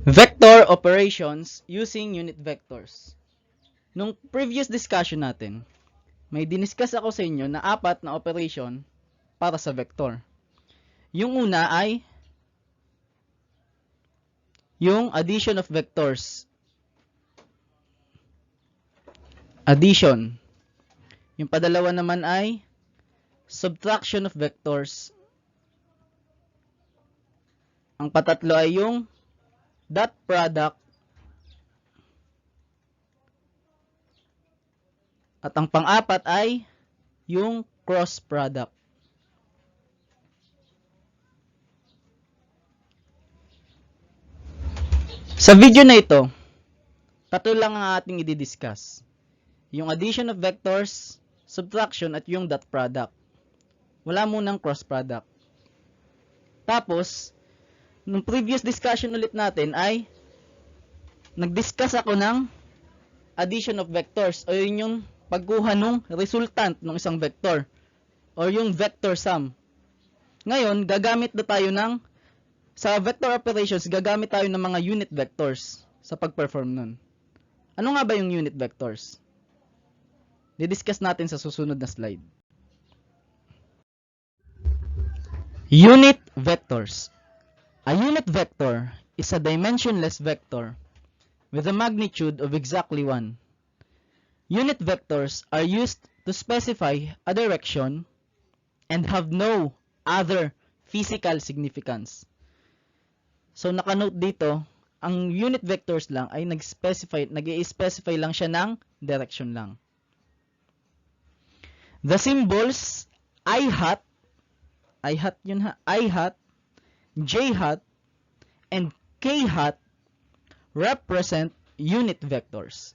Vector operations using unit vectors. Nung previous discussion natin, may diniscuss ako sa inyo na 4 na operation para sa vector. Yung una ay yung addition of vectors. Addition. Yung padalawa naman ay subtraction of vectors. Ang patatlo ay yung dot product. At ang pang-apat ay yung cross product. Sa video na ito, tatlo lang ang ating i-discuss. Yung addition of vectors, subtraction at yung dot product. Wala munang cross product. Tapos, nung previous discussion ulit natin ay nag-discuss ako ng addition of vectors o yun yung pagkuha ng resultant ng isang vector or yung vector sum. Ngayon, gagamit na tayo ng sa vector operations, gagamit tayo ng mga unit vectors sa pag-perform nun. Ano nga ba yung unit vectors? Didiscuss natin sa susunod na slide. Unit vectors. A unit vector is a dimensionless vector with a magnitude of exactly 1. Unit vectors are used to specify a direction and have no other physical significance. So naka-note dito, ang unit vectors lang ay nag-i-specify lang siya ng direction lang. The symbols I hat, j hat, and k hat represent unit vectors.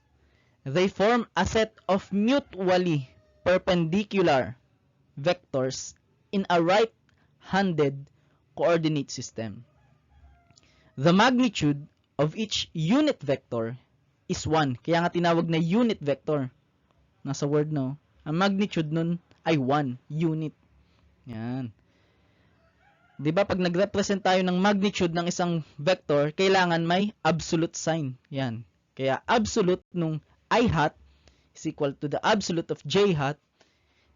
They form a set of mutually perpendicular vectors in a right-handed coordinate system. The magnitude of each unit vector is 1. Kaya nga tinawag na unit vector. Nasa word no. Ang magnitude nun ay 1 unit. Yan. 'Di ba pag nagrepresent tayo ng magnitude ng isang vector, kailangan may absolute sign. Yan. Kaya absolute nung I hat is equal to the absolute of j hat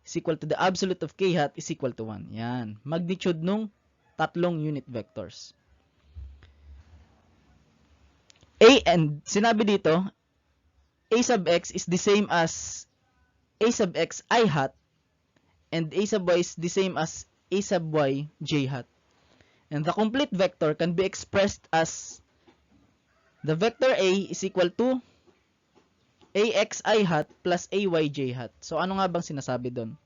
is equal to the absolute of k hat is equal to 1. Yan. Magnitude nung tatlong unit vectors. And sinabi dito, a sub x is the same as a sub x I hat and a sub y is the same as a sub y j hat. And the complete vector can be expressed as the vector a is equal to ax I hat plus ay j hat. So ano nga bang sinasabi doon?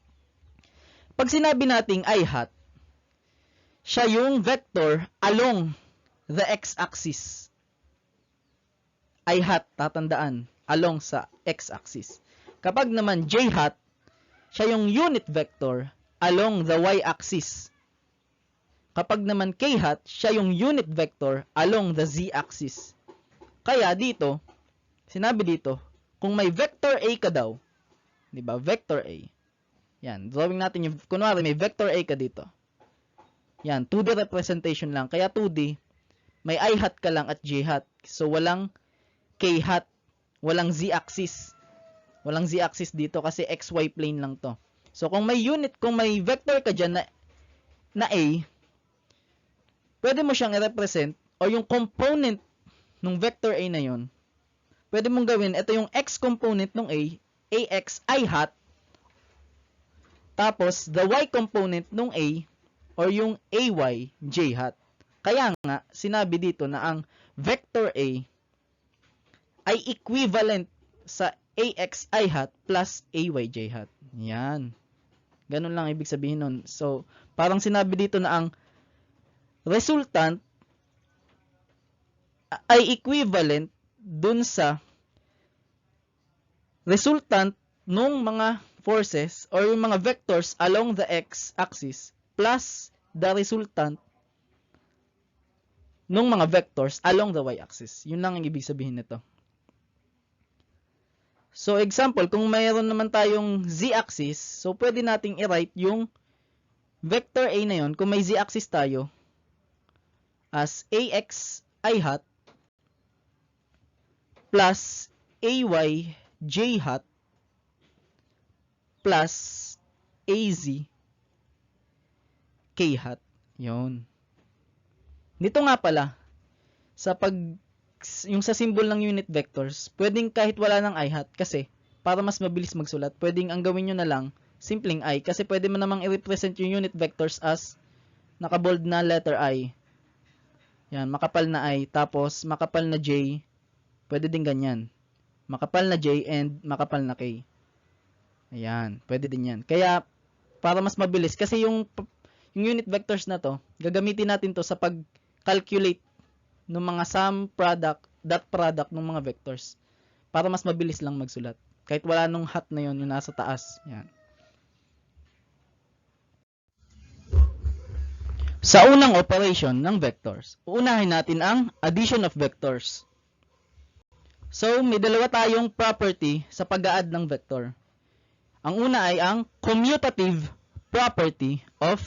Pag sinabi nating I hat, siya yung vector along the x-axis. I hat, tatandaan, along sa x-axis. Kapag naman j hat, siya yung unit vector along the y-axis. Kapag naman k hat, siya yung unit vector along the z-axis. Kaya dito, sinabi dito, kung may vector A ka daw, di ba? Vector A. Yan, drawing natin yung, kunwari may vector A ka dito. Yan, 2D representation lang. Kaya 2D, may I hat ka lang at j hat. So, walang k hat, walang z-axis. Walang z-axis dito kasi xy plane lang to. So, kung may vector ka dyan na A, pwede mo siyang i-represent o yung component ng vector A na yun, pwede mong gawin, ito yung x component ng A, ax I hat, tapos the y component ng A, or yung ay j hat. Kaya nga, sinabi dito na ang vector A ay equivalent sa ax I hat plus ay j hat. Yan. Ganun lang ibig sabihin nun. So, parang sinabi dito na ang resultant ay equivalent dun sa resultant nung mga forces or yung mga vectors along the x-axis plus the resultant nung mga vectors along the y-axis. Yun lang ang ibig sabihin nito. So, example, kung mayroon naman tayong z-axis, so pwede nating i-write yung vector A na yun, kung may z-axis tayo, as ax I hat plus AY J hat plus AZ K hat. Yun. Dito nga pala, yung sa symbol ng unit vectors, pwedeng kahit wala ng I hat kasi para mas mabilis magsulat, pwedeng ang gawin nyo na lang, simpleng I, kasi pwede mo namang i-represent yung unit vectors as nakabold na letter I. Yan, makapal na I, tapos makapal na J, pwede din ganyan. Makapal na J and makapal na K. Ayan, pwede din yan. Kaya, para mas mabilis, kasi yung unit vectors na to, gagamitin natin to sa pag-calculate ng mga sum product, dot product ng mga vectors. Para mas mabilis lang magsulat. Kahit wala nung hat na yun, yung nasa taas. Yan. Sa unang operation ng vectors, uunahin natin ang addition of vectors. So, may dalawa tayong property sa pag-a-add ng vector. Ang una ay ang commutative property of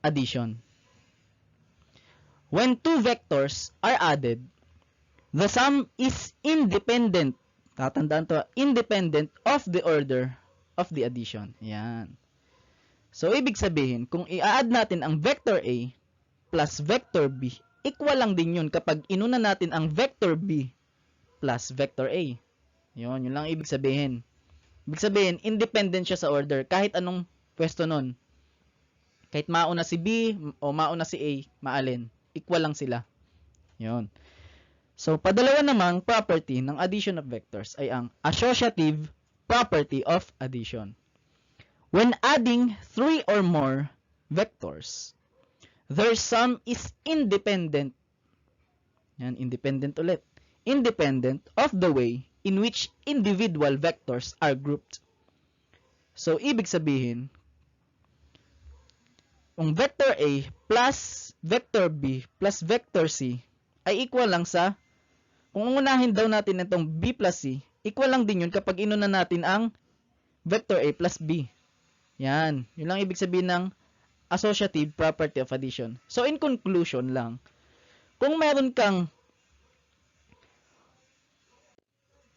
addition. When two vectors are added, the sum is independent. Tatandaan to, independent of the order of the addition. Yan. So, ibig sabihin, kung i-add natin ang vector A plus vector B, equal lang din yun kapag inuna natin ang vector B plus vector A. Yun lang ibig sabihin. Ibig sabihin, independent siya sa order. Kahit anong pwesto nun. Kahit mauna si B o mauna si A, maalin. Equal lang sila. Yun. So, padalawa namang property ng addition of vectors ay ang associative property of addition. When adding 3 or more vectors, their sum is independent. Yan, independent ulit. Independent of the way in which individual vectors are grouped. So, ibig sabihin, ang vector A plus vector B plus vector C ay equal lang sa, kung unahin daw natin itong B plus C, equal lang din yun kapag inuna natin ang vector A plus B. Yan. Yun lang ibig sabihin ng associative property of addition. So, in conclusion lang, kung meron kang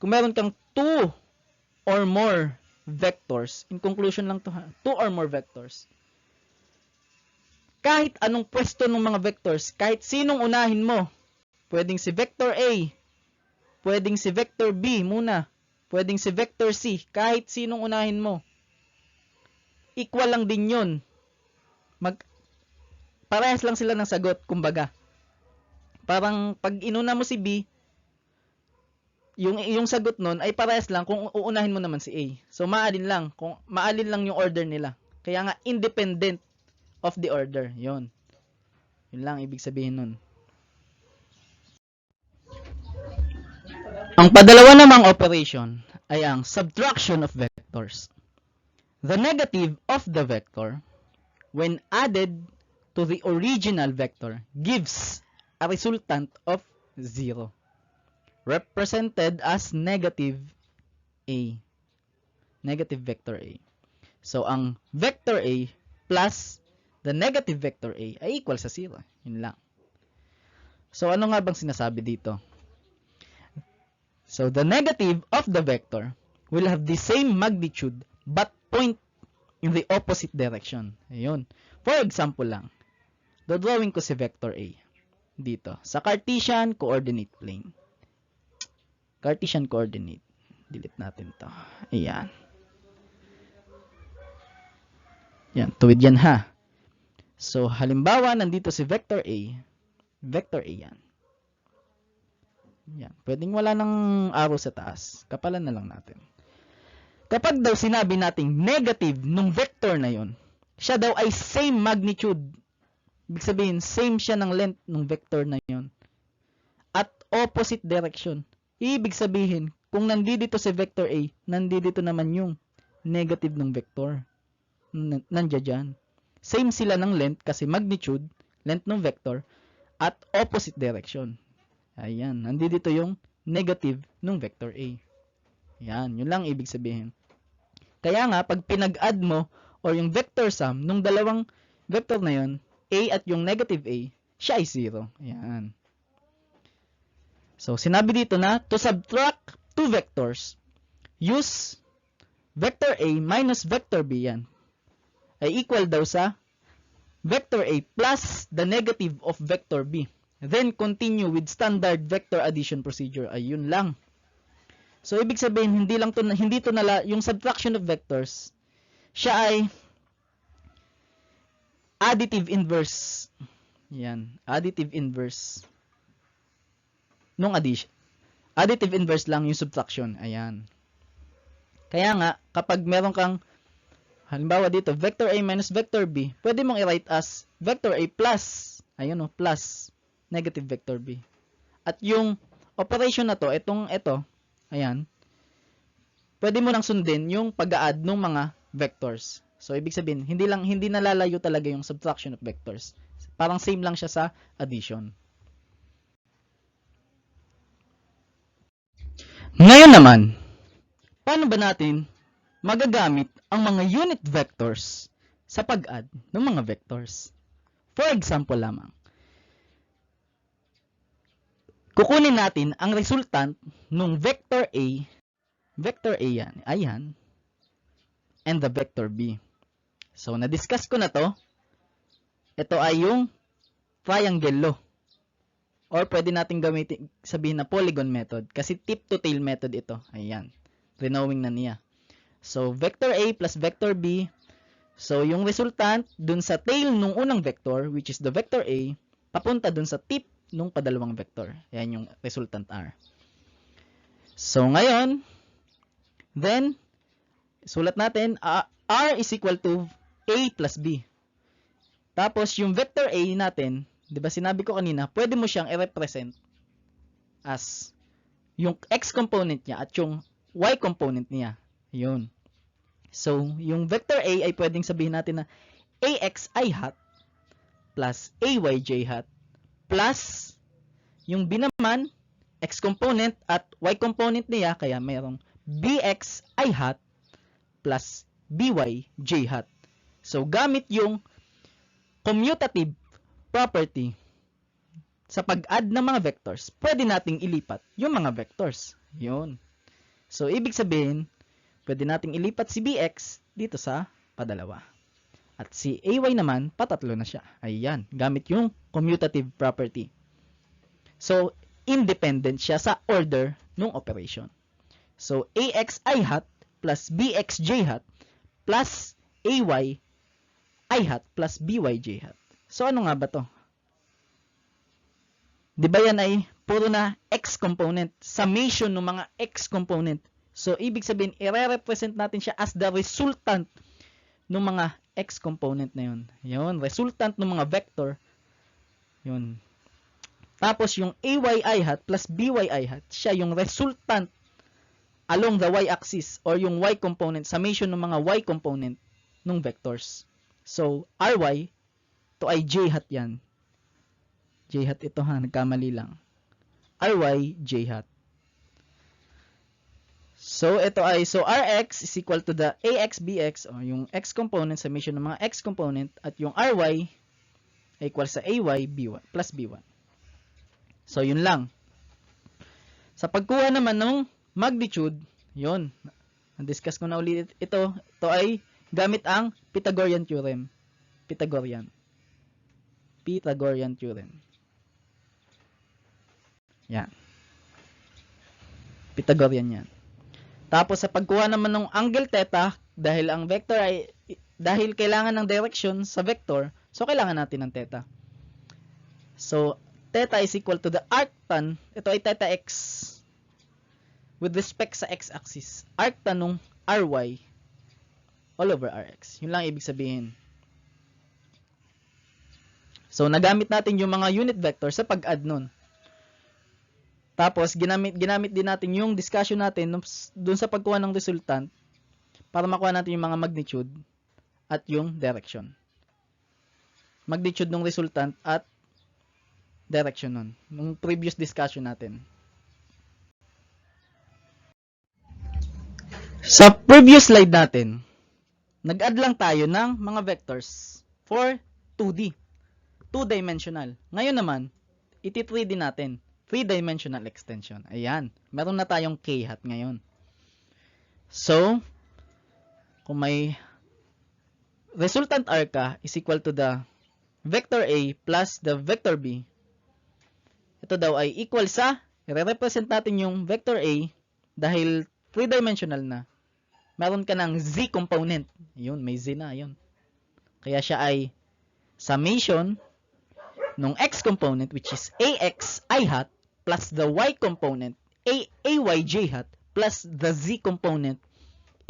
2 or more vectors, in conclusion lang to ha, 2 or more vectors, kahit anong pwesto ng mga vectors, kahit sinong unahin mo, pwedeng si vector A, pwedeng si vector B muna, pwedeng si vector C, kahit sinong unahin mo, equal lang din yun. Parehas lang sila ng sagot, kumbaga. Parang pag inuna mo si B, yung sagot nun ay parehas lang kung uunahin mo naman si A. So, maalin lang yung order nila. Kaya nga, independent of the order. Yun lang ibig sabihin nun. Ang padalawa namang operation ay ang subtraction of vectors. The negative of the vector, when added to the original vector, gives a resultant of 0, represented as negative A. Negative vector A. So, ang vector A plus the negative vector A ay equal sa 0. Yun lang. So, ano nga bang sinasabi dito? So, the negative of the vector will have the same magnitude but point in the opposite direction. Ayun. For example lang, drawing ko si vector A dito sa Cartesian coordinate plane. Cartesian coordinate. Delete natin to. Ayan. Yan, tuwid yan ha. So, halimbawa, nandito si vector A. Vector A yan. Yan. Pwedeng wala ng arrow sa taas. Kapalan na lang natin. Kapag daw sinabi nating negative nung vector na yon, siya daw ay same magnitude. Ibig sabihin, same siya ng length ng vector na yon. At opposite direction. Ibig sabihin, kung nandito si vector A, nandito naman yung negative ng vector. Nandiyan dyan. Same sila ng length kasi magnitude, length ng vector, at opposite direction. Ayan, nandito yung negative ng vector A. Yan, yun lang ibig sabihin. Kaya nga, pag pinag-add mo, or yung vector sum, nung dalawang vector na yun, A at yung negative A, siya ay 0. Yan. So, sinabi dito na, to subtract two vectors, use vector A minus vector B, yan, ay equal daw sa vector A plus the negative of vector B. Then, continue with standard vector addition procedure. Ayun lang. So, ibig sabihin, hindi to yung subtraction of vectors, siya ay additive inverse. Yan, additive inverse nung addition. Additive inverse lang yung subtraction. Ayan. Kaya nga, kapag meron kang, halimbawa dito, vector A minus vector B, pwede mong i-write as vector A plus, ayun o, plus negative vector B. At yung operation na to, ito, ayan, pwede mo nang sundin yung pag-a-add ng mga vectors. So, ibig sabihin, hindi nalalayo talaga yung subtraction of vectors. Parang same lang siya sa addition. Ngayon naman, paano ba natin magagamit ang mga unit vectors sa pag-add ng mga vectors? For example lamang, kukunin natin ang resultant ng vector A yan, ayan, and the vector B. So, na-discuss ko na to. Ito ay yung triangle law. Or pwede natin gamitin, sabihin na polygon method. Kasi tip to tail method ito. Ayan. Renowing na niya. So, vector A plus vector B. So, yung resultant dun sa tail nung unang vector, which is the vector A, papunta dun sa tip nung padalawang vector. Ayan yung resultant R. So, ngayon, then, sulat natin, R is equal to A plus B. Tapos, yung vector A natin, di ba sinabi ko kanina, pwede mo siyang i-represent as yung X component niya at yung Y component niya. Yun. So, yung vector A ay pwedeng sabihin natin na AXI hat plus AYJ hat plus yung B naman, X component at Y component niya, kaya mayroong BXI hat plus BYJ hat. So, gamit yung commutative property sa pag-add ng mga vectors, pwede nating ilipat yung mga vectors. Yun. So, ibig sabihin, pwede nating ilipat si BX dito sa padalawa. At si AY naman, patatlo na siya. Ayan, gamit yung commutative property. So, independent siya sa order ng operation. So, AXI hat plus BXJ hat plus AY I hat plus BYJ hat. So, ano nga ba to? Di ba yan ay puro na X component, summation ng mga X component. So, ibig sabihin, i-represent natin siya as the resultant ng mga X component na yun. Yun, resultant ng mga vector. Yun. Tapos, yung AYI hat plus BYI hat, siya yung resultant along the Y-axis or yung Y component, summation ng mga Y component ng vectors. So, RY, to ay J hat yan. J hat ito ha, nagkamali lang. RY, J hat. So, ito ay, so Rx is equal to the AX, BX, o yung X component, summation ng mga X component, at yung RY equal sa AY, B1, plus B1. So, yun lang. Sa pagkuha naman ng magnitude, yun. Na-discuss ko na ulit ito. Ito ay gamit ang Pythagorean theorem. Pythagorean theorem. Yan. Pythagorean yan. Tapos sa pagkuha naman ng angle theta, dahil ang vector ay, dahil kailangan ng direction sa vector, so kailangan natin ng theta. So, theta is equal to the arctan, ito ay theta x, with respect sa x-axis. Arctan ng ry, all over Rx. Yun lang ibig sabihin. So, nagamit natin yung mga unit vector sa pag-add nun. Tapos, ginamit din natin yung discussion natin dun sa pagkuha ng resultant para makuha natin yung mga magnitude at yung direction. Magnitude ng resultant at direction nun. Nung previous discussion natin. Sa previous slide natin, nag-add lang tayo ng mga vectors for 2D. Two-dimensional. Ngayon naman, iti-3D natin. three-dimensional extension. Ayan. Meron na tayong k hat ngayon. So, kung may resultant R ka is equal to the vector A plus the vector B. Ito daw ay equal sa, i-represent natin yung vector A dahil three-dimensional na. Meron ka ng Z component. Yun, may Z na, yun. Kaya siya ay summation nung X component which is AX I hat plus the Y component AY J hat plus the Z component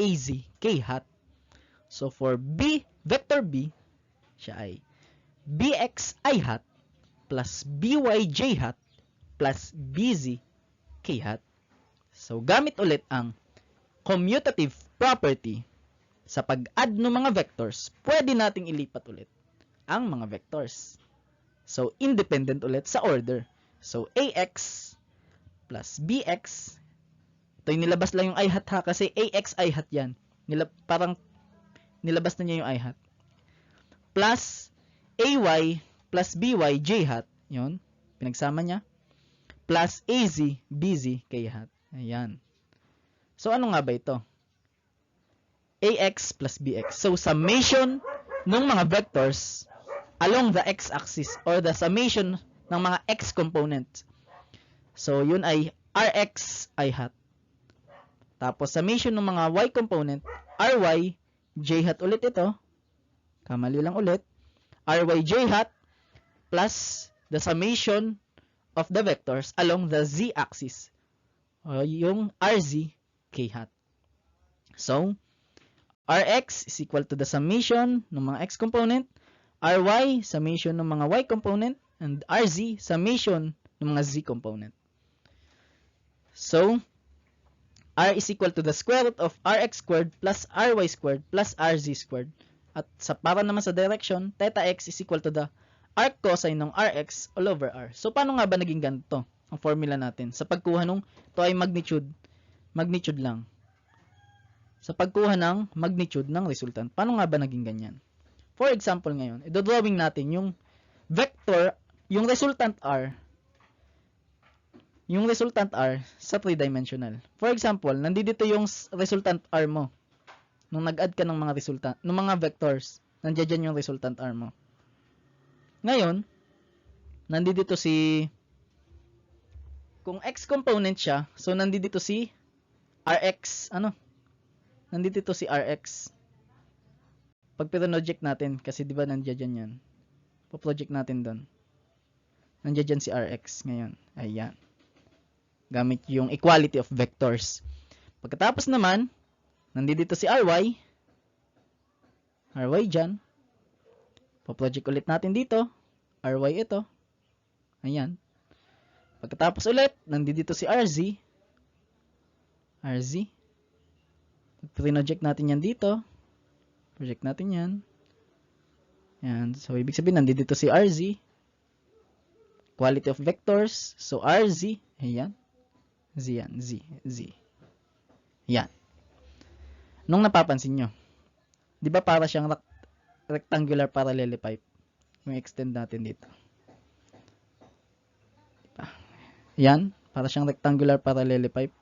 AZ K hat. So for B, vector B, siya ay BX I hat plus BY J hat plus BZ K hat. So gamit ulit ang commutative property sa pag-add ng mga vectors, pwede nating ilipat ulit ang mga vectors. So independent ulit sa order. So AX plus BX, ito yung nilabas lang yung I hat ha kasi AX I hat yan. Parang nilabas na niya yung I hat. Plus AY plus BY J hat, yun, pinagsama niya. Plus AZ BZ K hat. Ayan. So ano nga ba ito? AX plus BX. So summation ng mga vectors along the x-axis or the summation ng mga x components. So yun ay RX I hat. Tapos summation ng mga y component, RY J hat ulit ito. Kamali lang ulit. RY J hat plus the summation of the vectors along the z-axis. O yung RZ K hat. So, Rx is equal to the summation ng mga x component, Ry summation ng mga y component, and Rz summation ng mga z component. So, R is equal to the square root of Rx squared plus Ry squared plus Rz squared. At sa para naman sa direction, theta x is equal to the arc cosine ng Rx all over R. So, paano nga ba naging ganito ang formula natin? Sa pagkuha nung, ito ay magnitude lang. Sa pagkuha ng magnitude ng resultant. Paano nga ba naging ganyan? For example ngayon, i-drawing natin yung vector, yung resultant R sa 3-dimensional. For example, nandito yung resultant R mo. Nung nag-add ka ng mga resultant, ng mga vectors, nandiyan yung resultant R mo. Ngayon, nandito si, kung X component siya, so nandito si Rx, nandito si Rx. Pag pinroject natin, kasi di ba nandiyan yan, po-project natin doon. Nandiyan si Rx ngayon. Ayan. Gamit yung equality of vectors. Pagkatapos naman, nandito si Ry. Ry dyan. Po-project ulit natin dito. Ry ito. Ayan. Pagkatapos ulit, nandito si RZ. RZ. Pinoject natin yan dito. Project natin yan. Yan. So, ibig sabihin, nandito si RZ. Quality of vectors. So, RZ. Ayan. Z yan. Z. Yan. Nung napapansin nyo, di ba para siyang rectangular parallelepiped? Yung extend natin dito. Diba? Yan. Para siyang rectangular parallelepiped.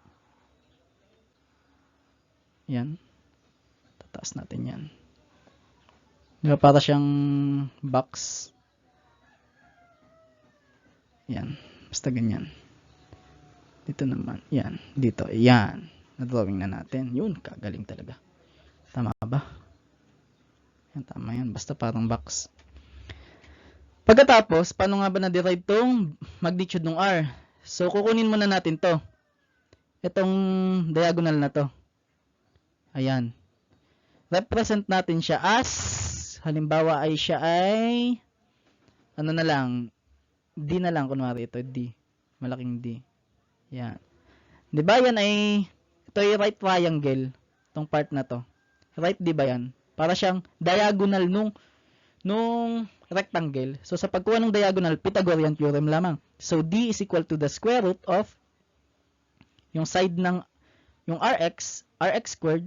Yan. Tataas natin yan. Diba para siyang box. Yan. Basta ganyan. Dito naman. Yan. Dito. Yan. Na-drawing na natin. Yun. Kagaling talaga. Tama ba? Yan. Tama yan. Basta parang box. Pagkatapos, paano nga ba na-derive tong magnitude ng R? So, kukunin muna natin to. Itong diagonal na to. Ayan. Represent natin siya as, halimbawa ay siya ay, ano na lang, D na lang, kunwari ito, D. Malaking D. Yan. Diba yan ay, ito ay right triangle, itong part na to. Right, diba yan? Para siyang diagonal nung rectangle. So, sa pagkuha ng diagonal, Pythagorean theorem lamang. So, D is equal to the square root of yung side ng, yung Rx squared,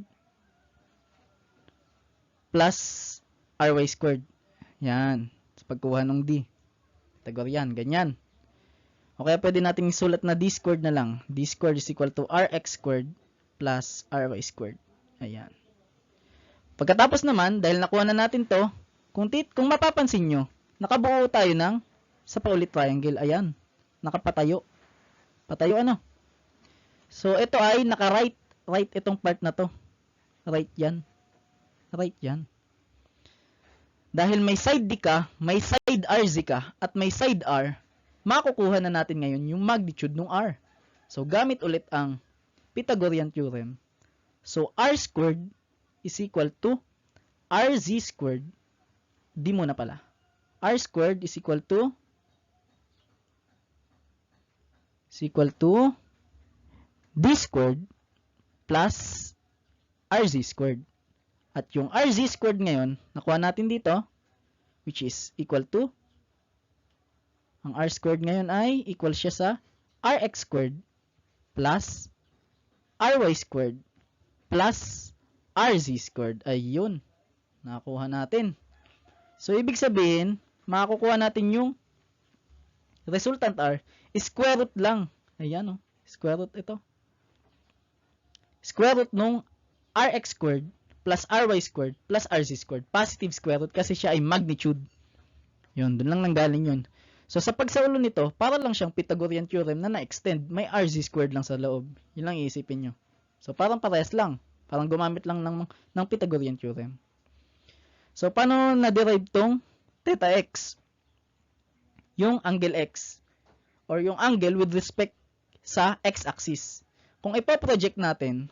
plus Ry squared. Yan. Sa pagkuha ng D. Pythagorean. Ganyan. O kaya pwede nating isulat na d squared na lang. D squared is equal to rx squared plus ry squared. Ayan. Pagkatapos naman, dahil nakuha na natin to, kung mapapansin nyo, nakabuo tayo ng sa paulit triangle. Ayan. Nakapatayo. Patayo ano? So, ito ay naka-right. Right itong part na to. Right yan. Right yan. Dahil may side D ka, may side RZ ka, at may side R, makukuha na natin ngayon yung magnitude ng R. So, gamit ulit ang Pythagorean theorem. So, R squared is equal to RZ squared. Di mo na pala. R squared is equal to D squared plus RZ squared. At yung RZ squared ngayon, nakuha natin dito, which is equal to, ang R squared ngayon ay equal siya sa RX squared plus RY squared plus RZ squared. Ayun. Nakuha natin. So, ibig sabihin, makakukuha natin yung resultant R, square root lang. Ayan o. Square root ito. Square root nung RX squared plus RY squared plus RZ squared. Positive square root kasi siya ay magnitude. Yun, dun lang nanggaling yun. So, sa pagsaulo nito, para lang siyang Pythagorean theorem na na-extend. May RZ squared lang sa loob. Yun lang iisipin nyo. So, parang parehas lang. Parang gumamit lang ng Pythagorean theorem. So, paano na-derive tong theta x? Yung angle x. Or yung angle with respect sa x-axis. Kung ipo-project natin,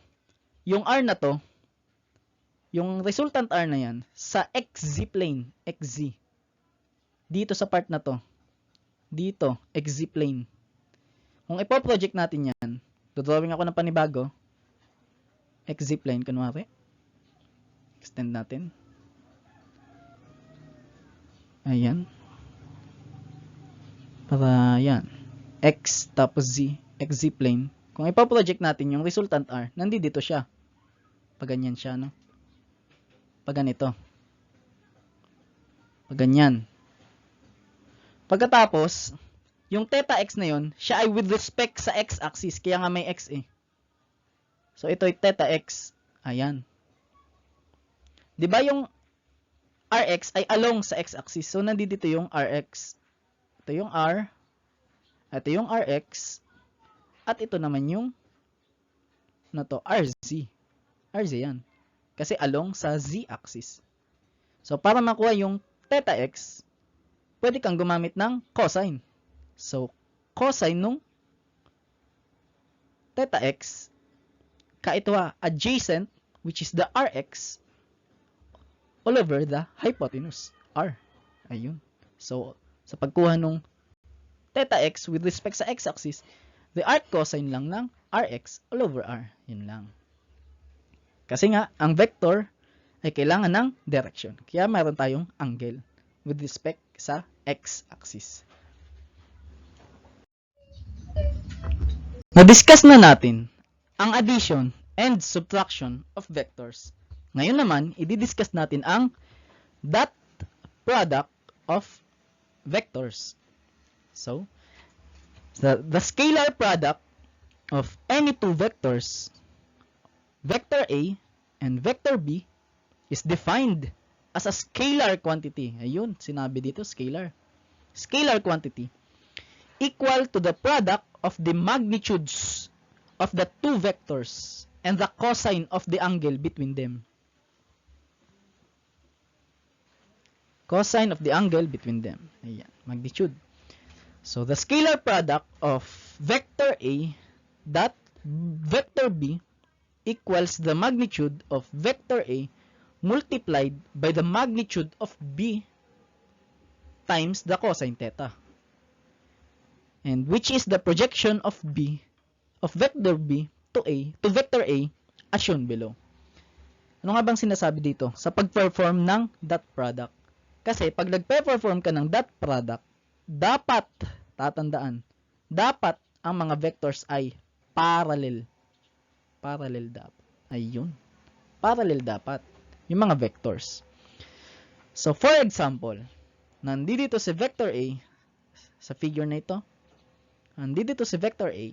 yung R na to, yung resultant R na yan, sa xz plane, xz. Dito sa part na to. Dito, xz plane. Kung ipo-project natin yan, dodrawing ako ng panibago, xz plane, kunwari. Extend natin. Ayan. Para yan. X tapos z, xz plane. Kung ipo-project natin yung resultant R, nandito siya. Pag ganyan siya, no? Pag ganito. Pag ganyan. Pagkatapos, yung theta x na yun, siya ay with respect sa x-axis. Kaya nga may x eh. So, ito ay theta x. Ayan. Diba yung rx ay along sa x-axis. So, nandito yung rx. Ito yung r. Ito yung rx. At ito naman yung na to, rz. Rz yan. Kasi along sa z-axis. So, para makuha yung theta x, pwede kang gumamit ng cosine. So, cosine nung theta x, kaitwa adjacent, which is the rx, all over the hypotenuse, r. Ayun. So, sa pagkuha nung theta x with respect sa x-axis, the arc cosine lang ng rx all over r. Yun lang. Kasi nga, ang vector ay kailangan ng direction. Kaya mayroon tayong angle with respect sa x-axis. Na-discuss na natin ang addition and subtraction of vectors. Ngayon naman, i-discuss natin ang dot product of vectors. So, the scalar product of any two vectors, vector A and vector B, is defined as a scalar quantity. Ayun, sinabi dito, scalar. Scalar quantity equal to the product of the magnitudes of the two vectors and the cosine of the angle between them. Cosine of the angle between them. Ayan, magnitude. So, the scalar product of vector A dot vector B equals the magnitude of vector A multiplied by the magnitude of B times the cosine theta. And which is the projection of B, of vector B to vector A as shown below. Ano nga bang sinasabi dito? Sa pag-perform ng dot product. Kasi pag nag-perform ka ng dot product, dapat, tatandaan, dapat ang mga vectors ay parallel. Parallel dapat. Ayun. Parallel dapat. Yung mga vectors. So, for example, nandito si vector A, sa figure na ito, Nandito si vector A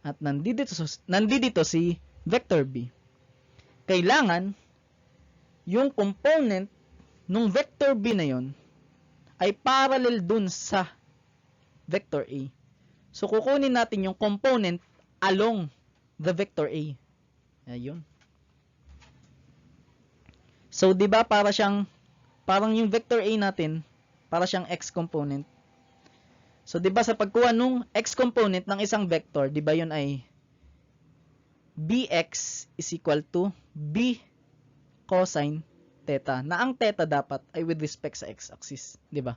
at nandito si vector B. Kailangan yung component nung vector B na yon ay parallel dun sa vector A. So, kukunin natin yung component along the vector A. Ayun. So, di ba parang yung vector A natin, para siyang x component. So, di ba sa pagkuha nung x component ng isang vector, di ba yun ay bx is equal to b cosine theta, na ang theta dapat ay with respect sa x-axis, di ba?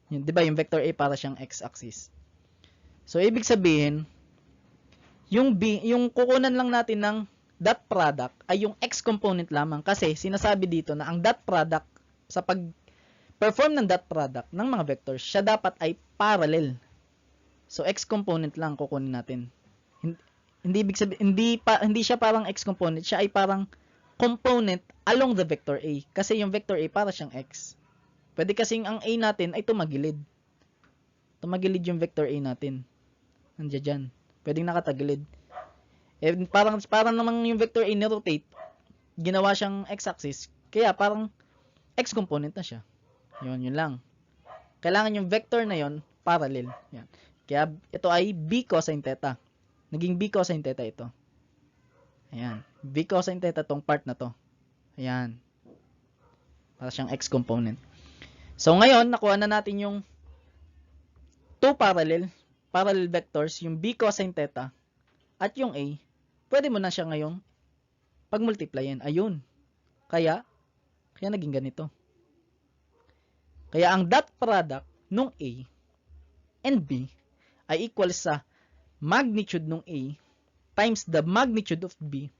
Yun, di ba yung vector A para siyang x-axis. So, ibig sabihin, yung kukunan lang natin ng dot product ay yung x component lamang, kasi sinasabi dito na ang dot product sa pag-perform ng dot product ng mga vectors, siya dapat ay parallel. So, x component lang kukunin natin. Hindi ibig sabihin, hindi siya parang x component, siya ay parang component along the vector A. Kasi yung vector A para siyang x. Pwede kasing ang A natin ay tumagilid. Tumagilid yung vector A natin. Nandiyan dyan. Pwedeng nakatagilid. Eh, parang namang yung vector A ni-rotate, ginawa siyang x-axis, kaya parang x component na siya. Yun lang. Kailangan yung vector na yon parallel. Yan. Kaya ito ay b cosine theta. Naging b cosine theta ito. Ayan. B cosine theta tong part na to. Ayan. Para siyang x component. So, ngayon, nakuha na natin yung two parallel vectors, yung b cosine theta at yung a. Pwede mo na siya ngayong pag-multiplyin. Ayun. Kaya naging ganito. Kaya ang dot product nung a and b ay equal sa magnitude nung a times the magnitude of b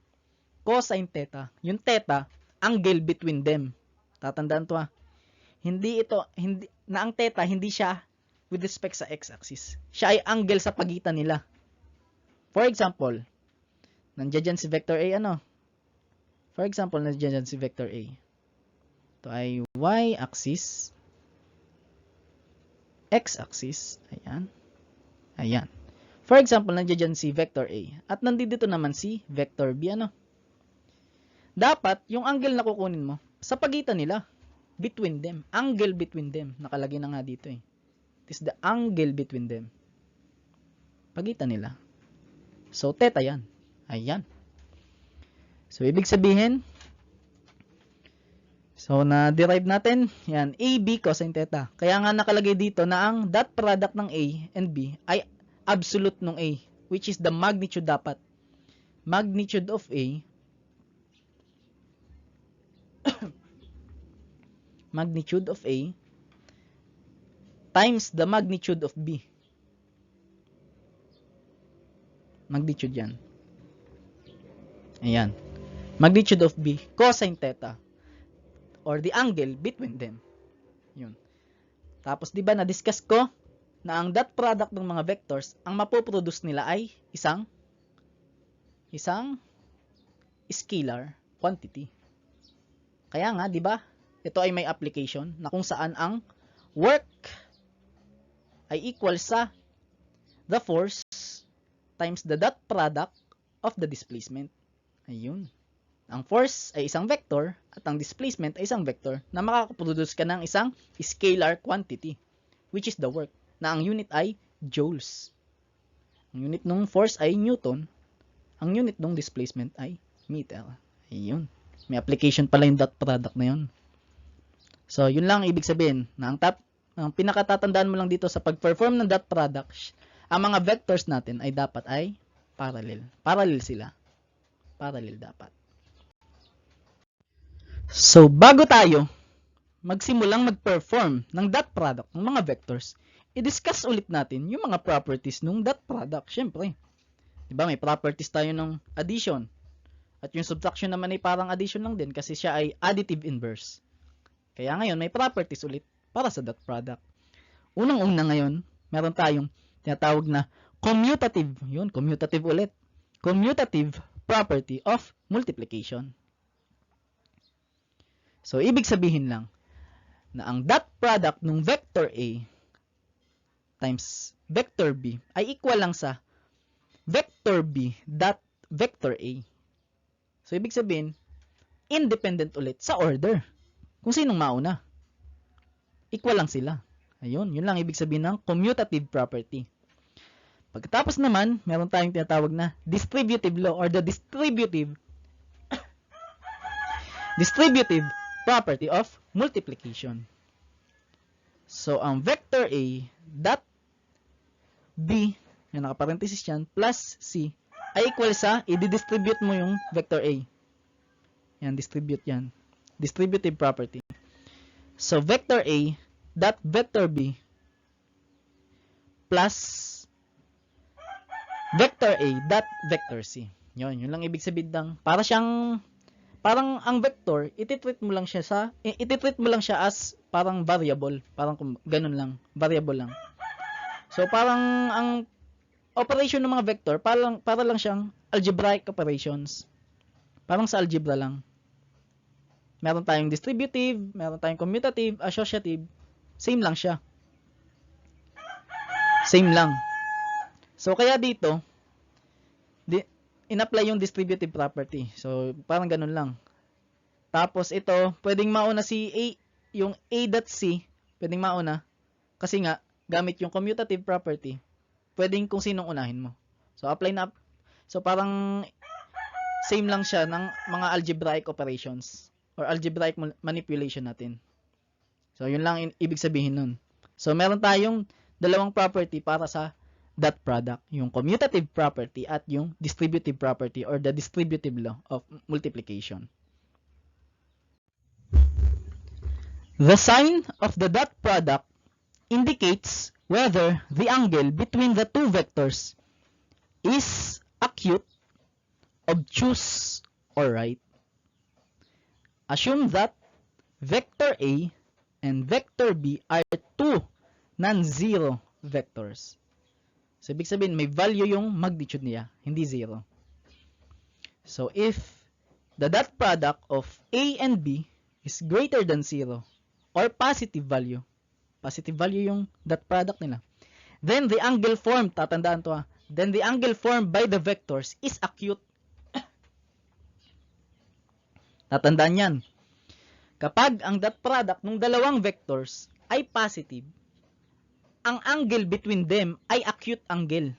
cosine theta. Yung theta, angle between them. Tatandaan to ha. Hindi na ang theta, hindi siya with respect sa x-axis. Siya ay angle sa pagitan nila. For example, nandiyan dyan si vector A, For example, nandiyan dyan si vector A. Ito ay y-axis, x-axis, ayan. Ayan. For example, nandiyan dyan si vector A. At nandito naman si vector B, Dapat, yung angle na kukunin mo, sa pagitan nila. Between them. Angle between them. Nakalagay na nga dito eh. It is the angle between them. Pagitan nila. So, theta yan. Ayan. So, ibig sabihin, so, na-derive natin, yan, AB cosine theta. Kaya nga nakalagay dito na ang dot product ng A and B ay absolute ng A, which is the magnitude dapat. Magnitude of A magnitude of A times the magnitude of B. Magnitude yan. Ayan. Magnitude of B cosine theta or the angle between them. Yun. Tapos, di ba na-discuss ko na ang dot product ng mga vectors, ang mapoproduce nila ay isang scalar quantity. Kaya nga, di ba? Ito ay may application na kung saan ang work ay equal sa the force times the dot product of the displacement. Ayun. Ang force ay isang vector at ang displacement ay isang vector na makakaproduce ka ng isang scalar quantity, which is the work, na ang unit ay joules. Ang unit ng force ay Newton. Ang unit ng displacement ay meter. Ayun. May application pala yung dot product na yun. So, yun lang ibig sabihin na ang pinakatatandaan mo lang dito sa pag-perform ng dot product, ang mga vectors natin ay dapat ay parallel. Parallel sila. Parallel dapat. So, bago tayo magsimulang mag-perform ng dot product ng mga vectors, i-discuss ulit natin yung mga properties ng dot product. Siyempre, diba may properties tayo ng addition. At yung subtraction naman ay parang addition lang din kasi siya ay additive inverse. Kaya ngayon, may properties ulit para sa dot product. Unang-una ngayon, meron tayong tinatawag na commutative. Yun, commutative ulit. Commutative property of multiplication. So, ibig sabihin lang na ang dot product ng vector A times vector B ay equal lang sa vector B dot vector A. So, ibig sabihin, independent ulit sa order. Kung sinong mauna. Equal lang sila. Ayun, yun lang ibig sabihin ng commutative property. Pagkatapos naman, meron tayong tinatawag na distributive law or the distributive property of multiplication. So, ang vector A dot B, yung nakaparenthesis yan, plus C, ay equal sa, i-distribute mo yung vector A. Yan, distribute yan. Distributive property. So, vector A dot vector B plus vector A dot vector C. Yun lang ibig sabihin ng, parang ang vector, ititreat mo lang siya as parang variable. Parang ganun lang, variable lang. So, parang ang operation ng mga vector, para lang siyang algebraic operations. Parang sa algebra lang. Meron tayong distributive, meron tayong commutative, associative. Same lang siya. Same lang. So, kaya dito, in-apply yung distributive property. So, parang ganun lang. Tapos, ito, pwedeng mauna si A, yung A.C, pwedeng mauna. Kasi nga, gamit yung commutative property, pwedeng kung sinong unahin mo. So, so, parang same lang siya ng mga algebraic operations or algebraic manipulation natin. So, yun lang ibig sabihin nun. So, meron tayong dalawang property para sa dot product. Yung commutative property at yung distributive property or the distributive law of multiplication. The sign of the dot product indicates whether the angle between the two vectors is acute, obtuse, or right. Assume that vector A and vector B are two non-zero vectors. So, ibig sabihin, may value yung magnitude niya, hindi zero. So, if the dot product of A and B is greater than 0 or positive value yung dot product nila, then the angle formed, tatandaan to then the angle formed by the vectors is acute. Tatandaan yan. Kapag ang dot product ng dalawang vectors ay positive, ang angle between them ay acute angle.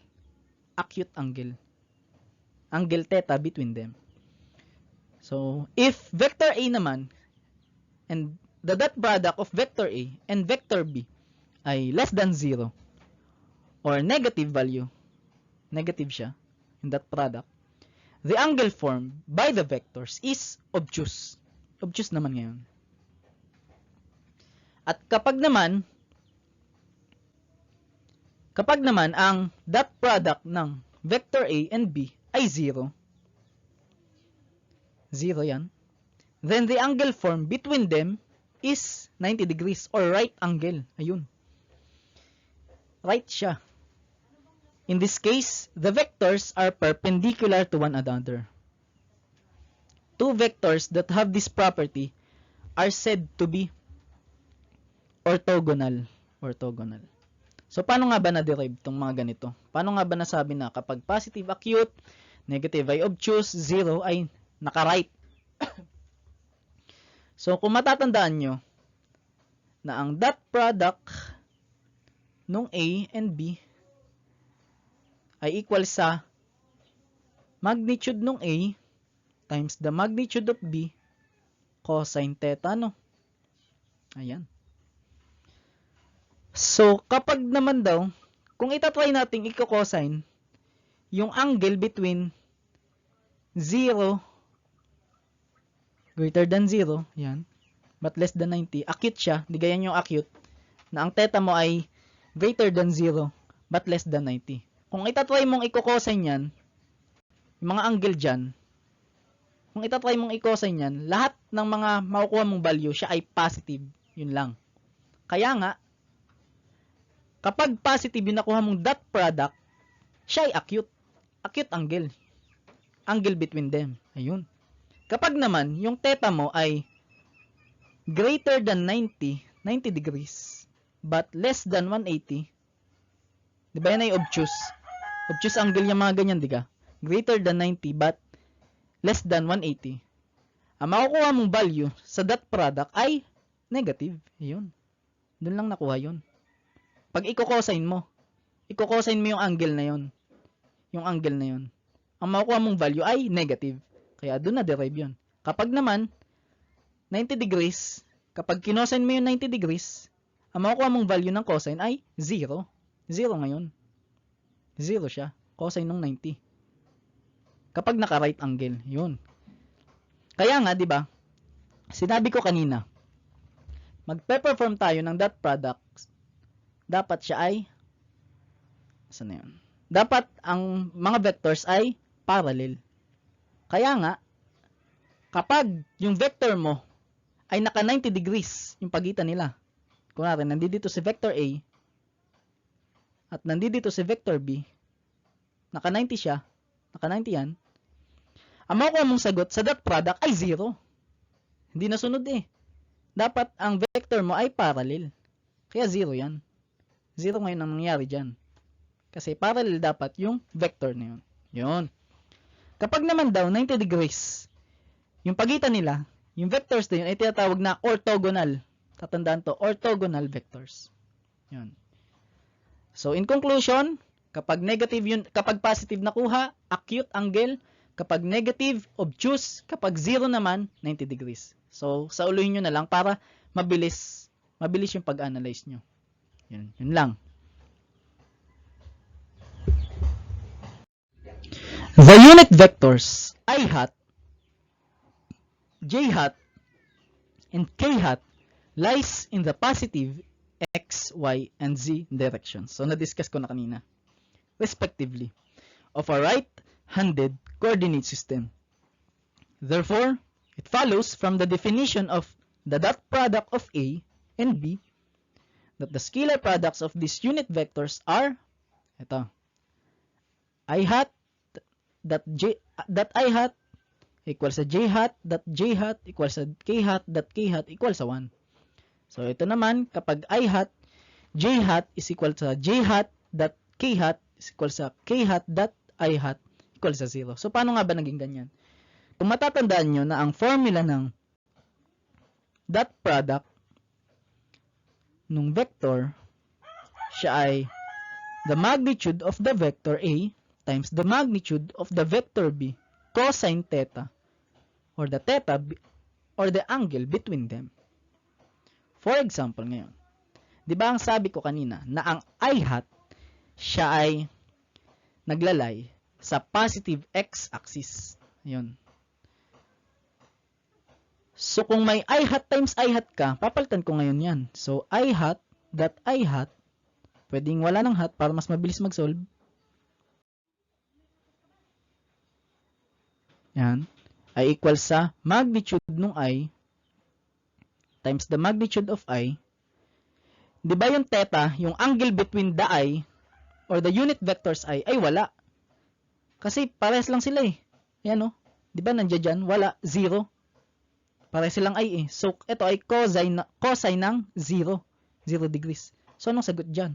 Acute angle. Angle theta between them. So, if vector A naman and the dot product of vector A and vector B ay less than 0 or negative value, negative siya in that product, the angle formed by the vectors is obtuse. Obtuse naman ngayon. At kapag naman ang dot product ng vector A and B ay 0, 0 yan, then the angle formed between them is 90 degrees or right angle. Ayun. Right siya. In this case, the vectors are perpendicular to one another. Two vectors that have this property are said to be orthogonal. Orthogonal. So, paano nga ba na-derive itong mga ganito? Paano nga ba nasabi na kapag positive acute, negative ay obtuse, 0 ay naka-right? So, kung matatandaan nyo na ang dot product nung A and B ay equal sa magnitude nung A times the magnitude of B cosine theta, no? Ayan. So, kapag naman daw, kung itatry natin i-cosine yung angle between 0 greater than 0, yan, but less than 90, acute siya, di ganyan yung acute, na ang theta mo ay greater than 0, but less than 90. Kung itatry mong i-cosine yan, yung mga angle dyan, kung itatry mong i-cosine yan, lahat ng mga makukuha mong value, siya ay positive, yun lang. Kaya nga, kapag positive yung nakuha mong dot product, siya ay acute. Acute angle. Angle between them. Ayun. Kapag naman, yung theta mo ay greater than 90 degrees, but less than 180 Di ba yan ay obtuse? Obtuse angle yung mga ganyan, di ka? Greater than 90 but less than 180. Ang makukuha mong value sa dot product ay negative. Yun. Doon lang nakuha yun. Pag i-cosine mo yung angle na yun. Yung angle na yun. Ang makukuha mong value ay negative. Kaya doon na-derive yun. Kapag naman, 90 degrees, kapag kinosine mo yung 90 degrees, ang makukuha mong value ng cosine ay 0. 0 ngayon. 0 siya. Cosine ng 90. Kapag naka-right angle. Yun. Kaya nga, di ba, sinabi ko kanina, magpe-perform tayo ng dot product, dapat siya ay, saan na yun? Dapat ang mga vectors ay parallel. Kaya nga, kapag yung vector mo ay naka 90 degrees yung pagitan nila, kunwari, nandito si vector A at nandito si vector B, naka 90 siya, naka 90 yan, ang makukuha mong sagot sa dot product ay 0. Hindi nasunod eh. Dapat ang vector mo ay parallel. Kaya 0 yan. 0 ngayon ang nangyari dyan. Kasi parallel dapat yung vector na yun. Yun. Kapag naman daw 90 degrees, yung pagitan nila, yung vectors na yun ay tinatawag na orthogonal. Tatandaan to, orthogonal vectors. Yun. So in conclusion, kapag negative yun, kapag positive nakuha, acute angle. Kapag negative, obtuse. Kapag 0 naman, 90 degrees. So, sauluhin nyo na lang para mabilis yung pag-analyze nyo. Yun lang. The unit vectors I hat, j hat, and k hat lies in the positive x, y, and z directions. So, na-discuss ko na kanina. Respectively, of a right-handed coordinate system. Therefore, it follows from the definition of the dot product of A and B that the scalar products of these unit vectors are ito, I hat that I hat equals sa j hat equals sa k hat equals sa 1. So, ito naman, kapag I hat, j hat is equal sa j hat dot k hat is equal sa k hat dot I hat equal sa 0. So, paano nga ba naging ganyan? Kung matatandaan nyo na ang formula ng dot product nung vector, siya ay the magnitude of the vector A times the magnitude of the vector B cosine theta or the theta or the angle between them. For example, ngayon, di ba ang sabi ko kanina na ang I hat, siya ay naglalay sa positive x-axis. Yun. So, kung may I hat times I hat ka, papalitan ko ngayon yan. So, I hat dot I hat, pwedeng wala ng hat para mas mabilis mag-solve. Yan. Ay equal sa magnitude nung I times the magnitude of I. Di ba yung theta, yung angle between the I or the unit vectors I, ay wala. Kasi parehas lang sila eh. Yan o. Di ba nandiyan dyan? Wala. 0. Parehas silang I eh. So, ito ay cosine ng 0. 0 degrees. So, anong sagot dyan?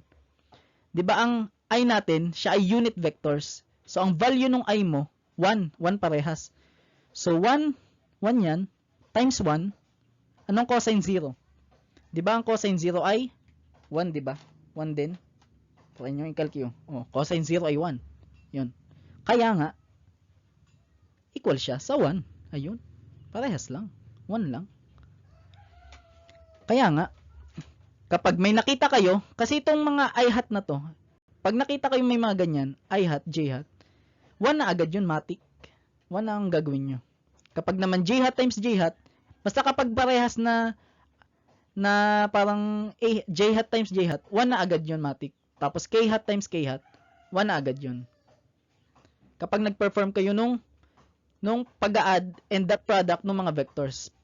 Di ba ang I natin, siya ay unit vectors. So, ang value ng I mo, 1. 1 parehas. So, 1 yan, times 1. Anong cosine 0? Di ba ang cosine 0 ay 1, di ba? 1 din. Try nyo i-calculate. Oh, cosine 0 ay 1. Yun. Kaya nga, equal siya sa 1. Ayun. Parehas lang. 1 lang. Kaya nga, kapag may nakita kayo, kasi itong mga I hat na to, pag nakita kayo may mga ganyan, I hat, J hat, 1 na agad yun, matik. 1 na ang gagawin nyo. Kapag naman J hat times J hat, basta kapag parehas na parang J hat times J hat, 1 na agad yun, matik. Tapos K hat times K hat, 1 na agad yun. Kapag nag-perform kayo nung pag-add and dot product ng mga vectors,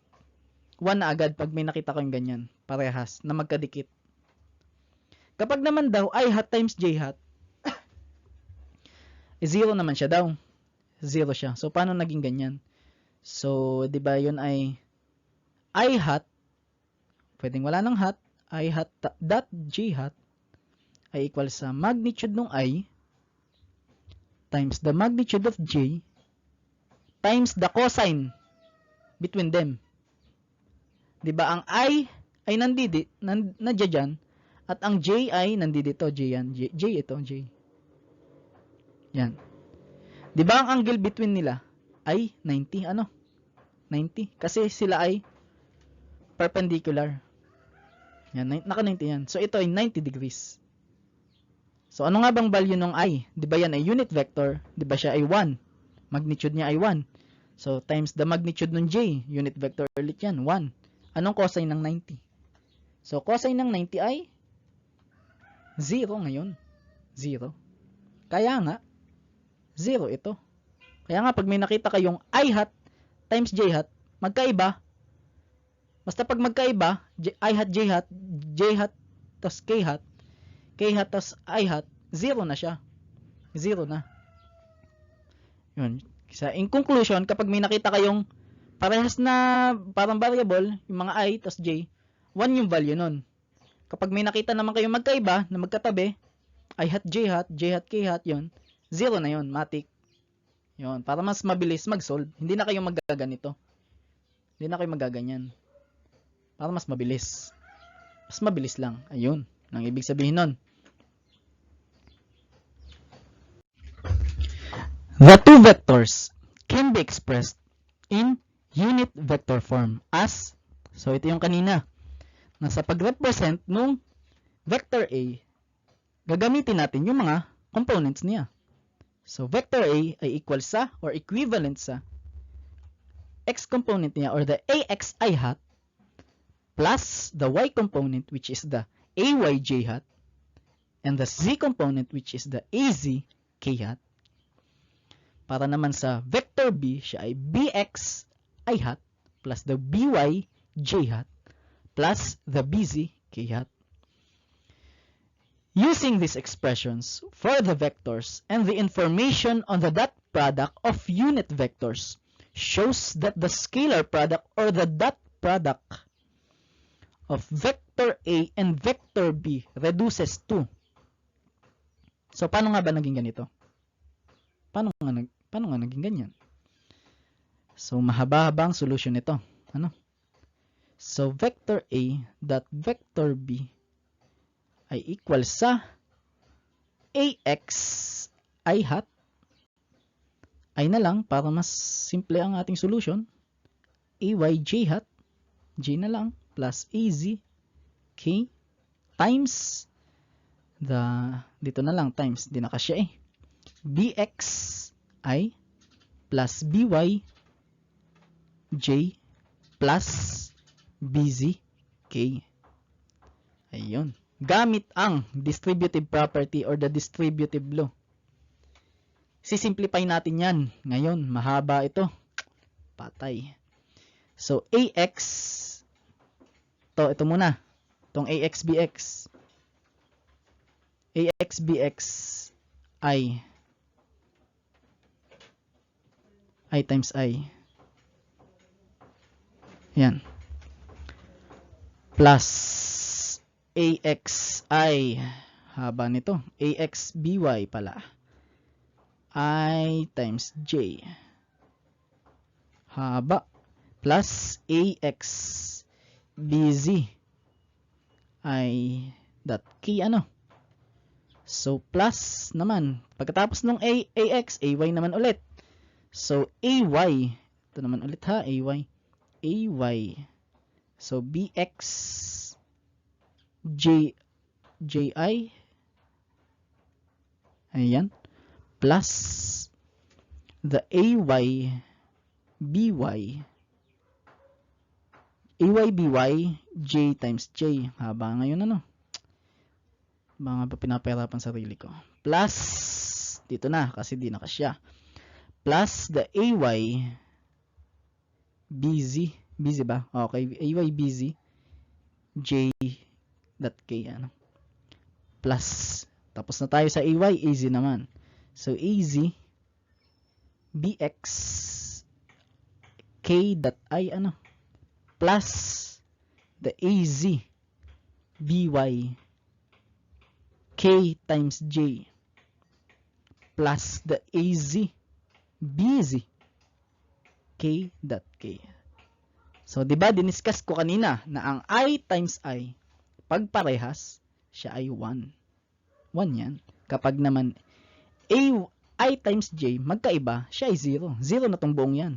1 na agad pag may nakita kayong ganyan, parehas, na magkadikit. Kapag naman daw I hat times J hat, 0 naman siya daw. 0 siya. So, paano naging ganyan? So, di ba yun ay I hat, pwedeng wala ng hat, I hat dot J hat, ay equal sa magnitude ng I times the magnitude of J times the cosine between them. 'Di ba ang I ay nandiyan dyan at ang J ay nandito, J yan. J ito, J. Yan. 'Di ba ang angle between nila ay 90 ano? 90 kasi sila ay perpendicular. Yan, naka-90 yan. So ito ay 90 degrees. So ano nga bang value ng I? 'Di ba yan ay unit vector? 'Di ba siya ay 1? Magnitude niya ay 1. So times the magnitude ng J, unit vector ulit yan, 1. Anong cosine ng 90? So cosine ng 90 ay 0 ngayon. 0. Kaya nga 0 ito. Kaya nga pag may nakita kayong I hat times J hat, magkaiba. Basta pag magkaiba, I hat, J hat, tas K hat, tas I hat, 0 na siya. 0 na. Yun. In conclusion, kapag may nakita kayong parehas na parang variable, yung mga I tas J, 1 yung value nun. Kapag may nakita naman kayong magkaiba na magkatabi, I hat, J hat, K hat, yun, 0 na yun, matik. Yun, para mas mabilis mag-solve. Hindi na kayo magaganito. Hindi na kayo magaganyan. Para mas mabilis. Mas mabilis lang. Ayun, ang ibig sabihin nun. The two vectors can be expressed in unit vector form as, so ito yung kanina, na sa pag-represent nung vector A, gagamitin natin yung mga components niya. So, vector A ay equal sa or equivalent sa x component niya or the axi hat plus the y component which is the ayj hat and the z component which is the azk hat. Para naman sa vector B, siya ay bxi hat plus the byj hat plus the bzk hat. Using these expressions for the vectors and the information on the dot product of unit vectors shows that the scalar product or the dot product of vector A and vector B reduces to. So, paano nga ba naging ganito? Paano nga naging ganyan? So, mahaba-habang solution nito. Ano? So, vector A dot vector B ay equal sa axi hat ay na lang para mas simple ang ating solution. Ayj hat, j na lang, plus az k times dito na lang times, di na kasya eh, bxi plus by j plus bzk. Ayun. Gamit ang distributive property or the distributive law. Sisimplify natin yan. Ngayon, mahaba ito. Patay. So, ax, ito muna. Itong axbx. Axbx i times i. Yan. Plus axi, haba nito, axby pala, I times j, haba, plus axbz i dot k ano. So, plus naman, pagkatapos ng ax, ay naman ulit. So, ay, ito naman ulit ha, ay. So, bx ji, ayan, plus the ay by, j times j, haba ngayon ano, mga pa pinapahirapan sarili ko, plus, dito na, kasi di na kasya, plus the ay bz ba? Okay, ay bz, j dot k ano, plus, tapos na tayo sa ay, az naman. So, az bx k dot I ano, plus the az by k times j plus the az bz k dot k. So, di ba, diniscuss ko kanina na ang I times I, pag parehas, siya ay 1. 1 yan. Kapag naman I times J, magkaiba, siya ay 0. 0 na tong buong yan.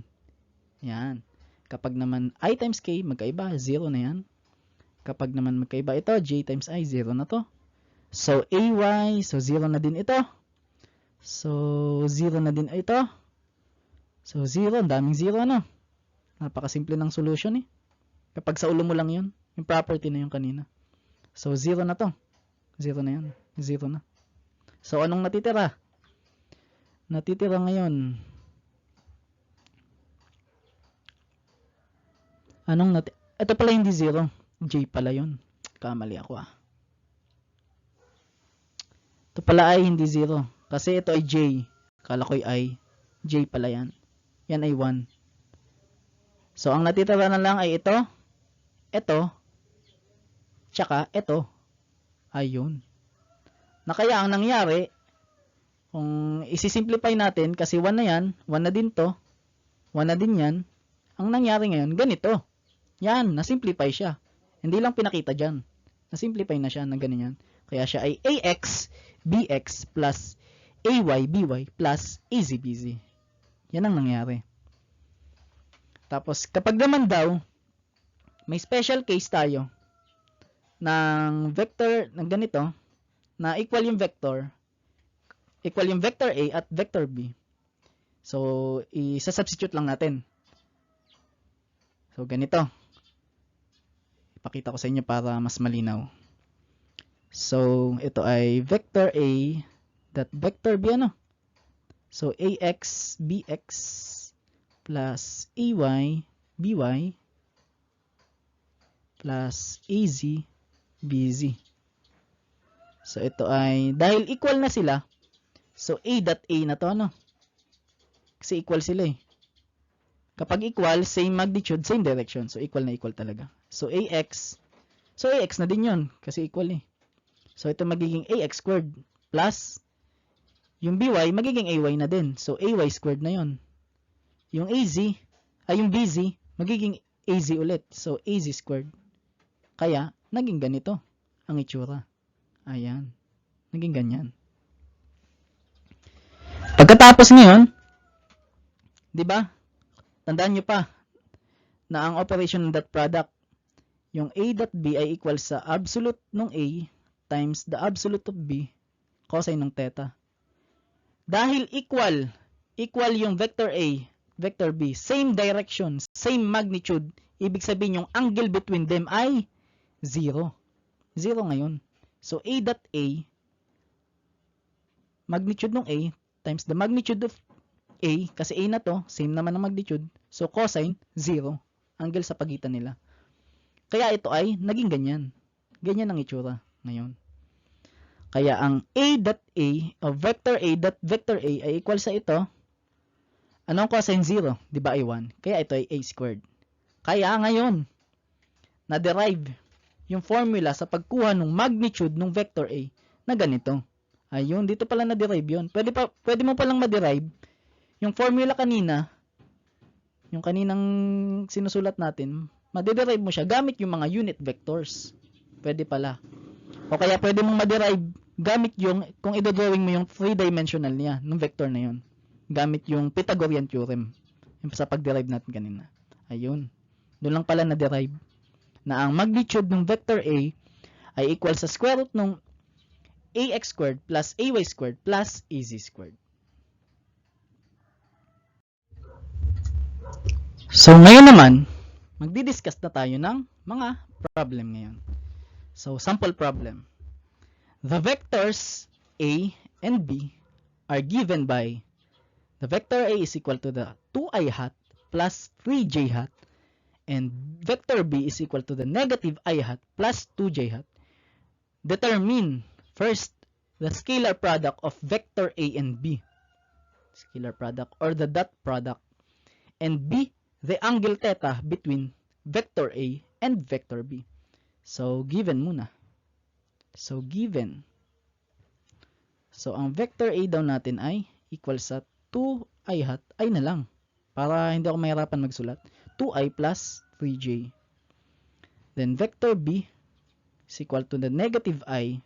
Yan. Kapag naman I times K, magkaiba, 0 na yan. Kapag naman magkaiba ito, J times I, 0 na to. So, AY, so 0 na din ito. So, 0 na din ito. So, 0, ang daming 0, ano? Napakasimple ng solution eh. Kapag sa ulo mo lang yun, yung property na yung kanina. So, 0 na to. 0 na yan. 0 na. So, anong natitira? Natitira ngayon. Ito pala hindi 0. J pala yun. Kamali ako ah. Ito pala ay hindi 0. Kasi ito ay J. Kala ko ay I. J pala yan. Yan ay 1. So, ang natitira na lang ay ito, tsaka ito. Ayun. Na kaya ang nangyari, kung isi-simplify natin, kasi 1 na yan, 1 na din to, 1 na din yan, ang nangyari ngayon, ganito. Yan, na-simplify siya. Hindi lang pinakita dyan. Na-simplify na siya na ganyan. Kaya siya ay AX, BX plus AY, BY plus AZ, BZ. Yan ang nangyari. Tapos, kapag naman daw, may special case tayo ng vector, ng ganito, na equal yung vector A at vector B. So, isa-substitute lang natin. So, ganito. Ipakita ko sa inyo para mas malinaw. So, ito ay vector A dot vector B, ano? So, AX, BX, plus AY, BY, plus AZ, BZ. So, ito ay, dahil equal na sila, so A dot A na to, ano? Kasi equal sila eh. Kapag equal, same magnitude, same direction. So, equal na equal talaga. So, AX na din yun, kasi equal eh. So, ito magiging AX squared, plus, yung BY, magiging AY na din. So, AY squared na yun. Yung yung BZ, magiging AZ ulit. So, AZ squared. Kaya, naging ganito ang itsura. Ayan. Naging ganyan. Pagkatapos ngayon, di ba? Tandaan nyo pa na ang operation ng dot product, yung A dot B ay equal sa absolute ng A times the absolute of B cosine ng theta. Dahil equal yung vector A, vector B, same direction, same magnitude, ibig sabihin yung angle between them ay 0. 0 ngayon. So, A dot A, magnitude ng A, times the magnitude of A, kasi A na to, same naman ang magnitude, so cosine, 0, angle sa pagitan nila. Kaya ito ay naging ganyan. Ganyan ang itsura ngayon. Kaya ang A dot A, o vector A dot vector A ay equal sa ito. Anong cosine 0? Di ba ay 1? Kaya ito ay A squared. Kaya ngayon, na-derive yung formula sa pagkuha ng magnitude ng vector A na ganito. Ayun, dito pala na-derive yun. Pwede mo palang ma-derive yung formula kanina, yung kaninang sinusulat natin, ma-derive mo siya gamit yung mga unit vectors. Pwede pala. O kaya pwede mong ma-derive gamit yung, kung i-drawing mo yung 3-dimensional niya, ng vector na yun. Gamit yung Pythagorean theorem. Yung sa pag-derive natin kanina. Ayun. Doon lang pala na-derive na ang magnitude ng vector A ay equal sa square root ng AX squared plus AY squared plus AZ squared. So, ngayon naman, magdi-discuss na tayo ng mga problem ngayon. So, sample problem. The vectors A and B are given by the vector A is equal to the 2i hat plus 3j hat and vector B is equal to the negative I hat plus 2j hat. Determine first the scalar product of vector A and B. Scalar product or the dot product. And B, the angle theta between vector A and vector B. So, given muna. So, given So, ang vector A daw natin ay equal sa 2i hat, I na lang. Para hindi ako mahirapan magsulat. 2i plus 3j. Then, vector B is equal to the negative I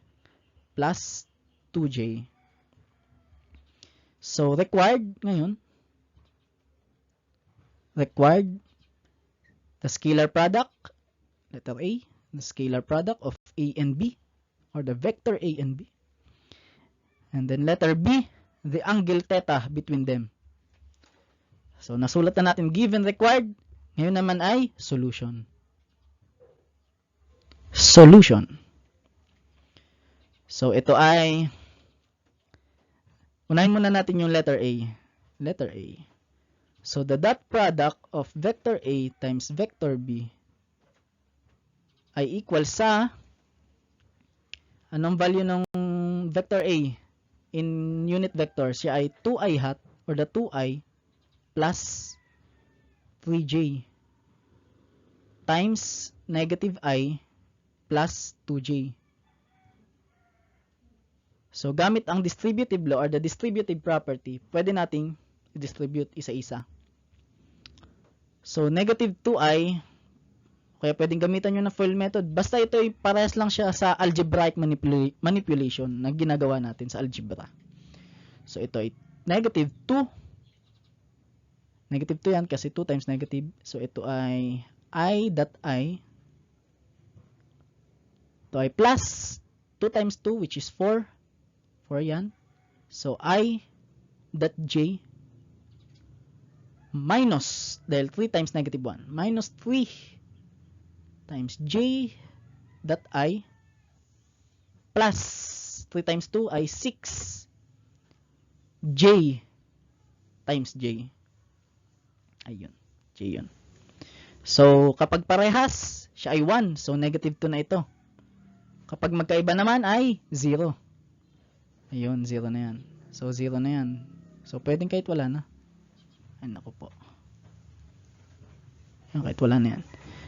plus 2j. So, required ngayon, the scalar product, letter A, the scalar product of A and B, or the vector A and B. And then letter B, the angle theta between them. So, nasulat na natin given, required. Ngayon naman ay solution. Solution. So, ito ay, unahin muna natin yung letter A. Letter A. So, the dot product of vector A times vector B ay equal sa, anong value ng vector A in unit vector? Siya ay 2i hat, or the 2i plus 3j times negative I plus 2j. So, gamit ang distributive law or the distributive property, pwede nating i-distribute isa-isa. So, negative 2i, kaya pwedeng gamitan nyo na FOIL method. Basta ito ay parehas lang siya sa algebraic manipulation na ginagawa natin sa algebra. So, ito ay negative 2. Negative 2 yan kasi 2 times negative. So, ito ay I dot I. Ito ay plus 2 times 2 which is 4. 4 yan. So, I dot J minus, dahil 3 times negative 1, minus 3 times J dot I plus 3 times 2 ay 6 J times J. Ayun. J yun. So, kapag parehas, siya ay 1. So, negative 2 na ito. Kapag magkaiba naman ay 0. Ayun, 0 na yan. So, 0 na yan. So, pwedeng kahit wala na. Ay, naku po. Ayun, kahit wala na yan.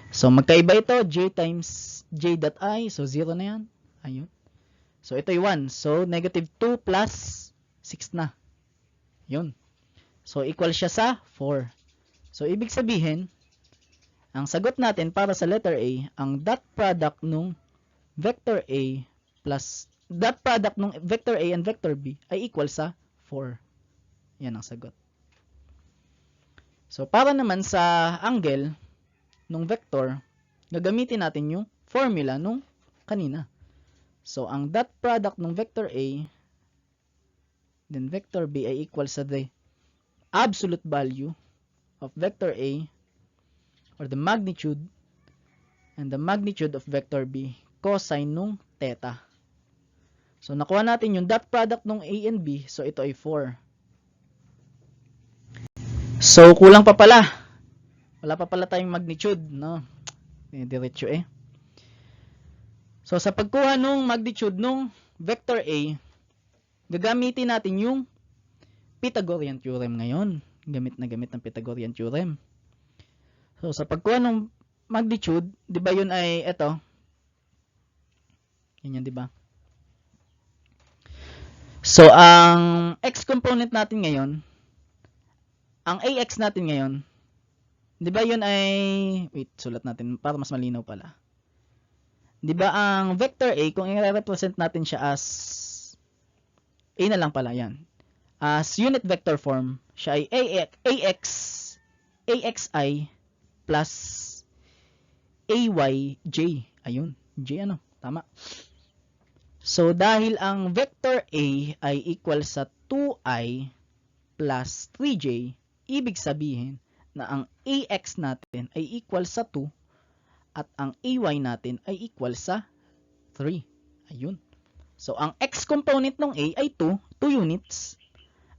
So, magkaiba ito, J times J dot I. So, 0 na yan. Ayun. So, ito ay 1. So, negative 2 plus 6 na. Yun. So, equal siya sa 4. So, ibig sabihin, ang sagot natin para sa letter A, ang dot product nung vector A plus dot product nung vector A and vector B ay equal sa 4. Yan ang sagot. So, para naman sa angle nung vector, gagamitin natin yung formula nung kanina. So, ang dot product nung vector A then vector B ay equal sa the absolute value of vector A, or the magnitude, and the magnitude of vector B, cosine nung theta. So, nakuha natin yung dot product nung A and B. So, ito ay 4. So, kulang pa pala. Wala pa pala tayong magnitude, no? Diretso eh. So, sa pagkuha nung magnitude nung vector A, gagamitin natin yung Pythagorean theorem ngayon. Gamit na gamit ng Pythagorean theorem. So, sa pagkuha ng magnitude, di ba yun ay ito? Yan, di ba? So, ang x component natin ngayon, ang ax natin ngayon, di ba yun ay, wait, sulat natin para mas malinaw pala. Di ba ang vector A, kung i-represent natin siya as, A na lang pala, yan. As unit vector form, siya ay axi plus ayj. Ayun, j ano, tama. So, dahil ang vector A ay equal sa 2i plus 3j, ibig sabihin na ang ax natin ay equal sa 2 at ang ay natin ay equal sa 3. Ayun. So, ang x component ng A ay 2 units.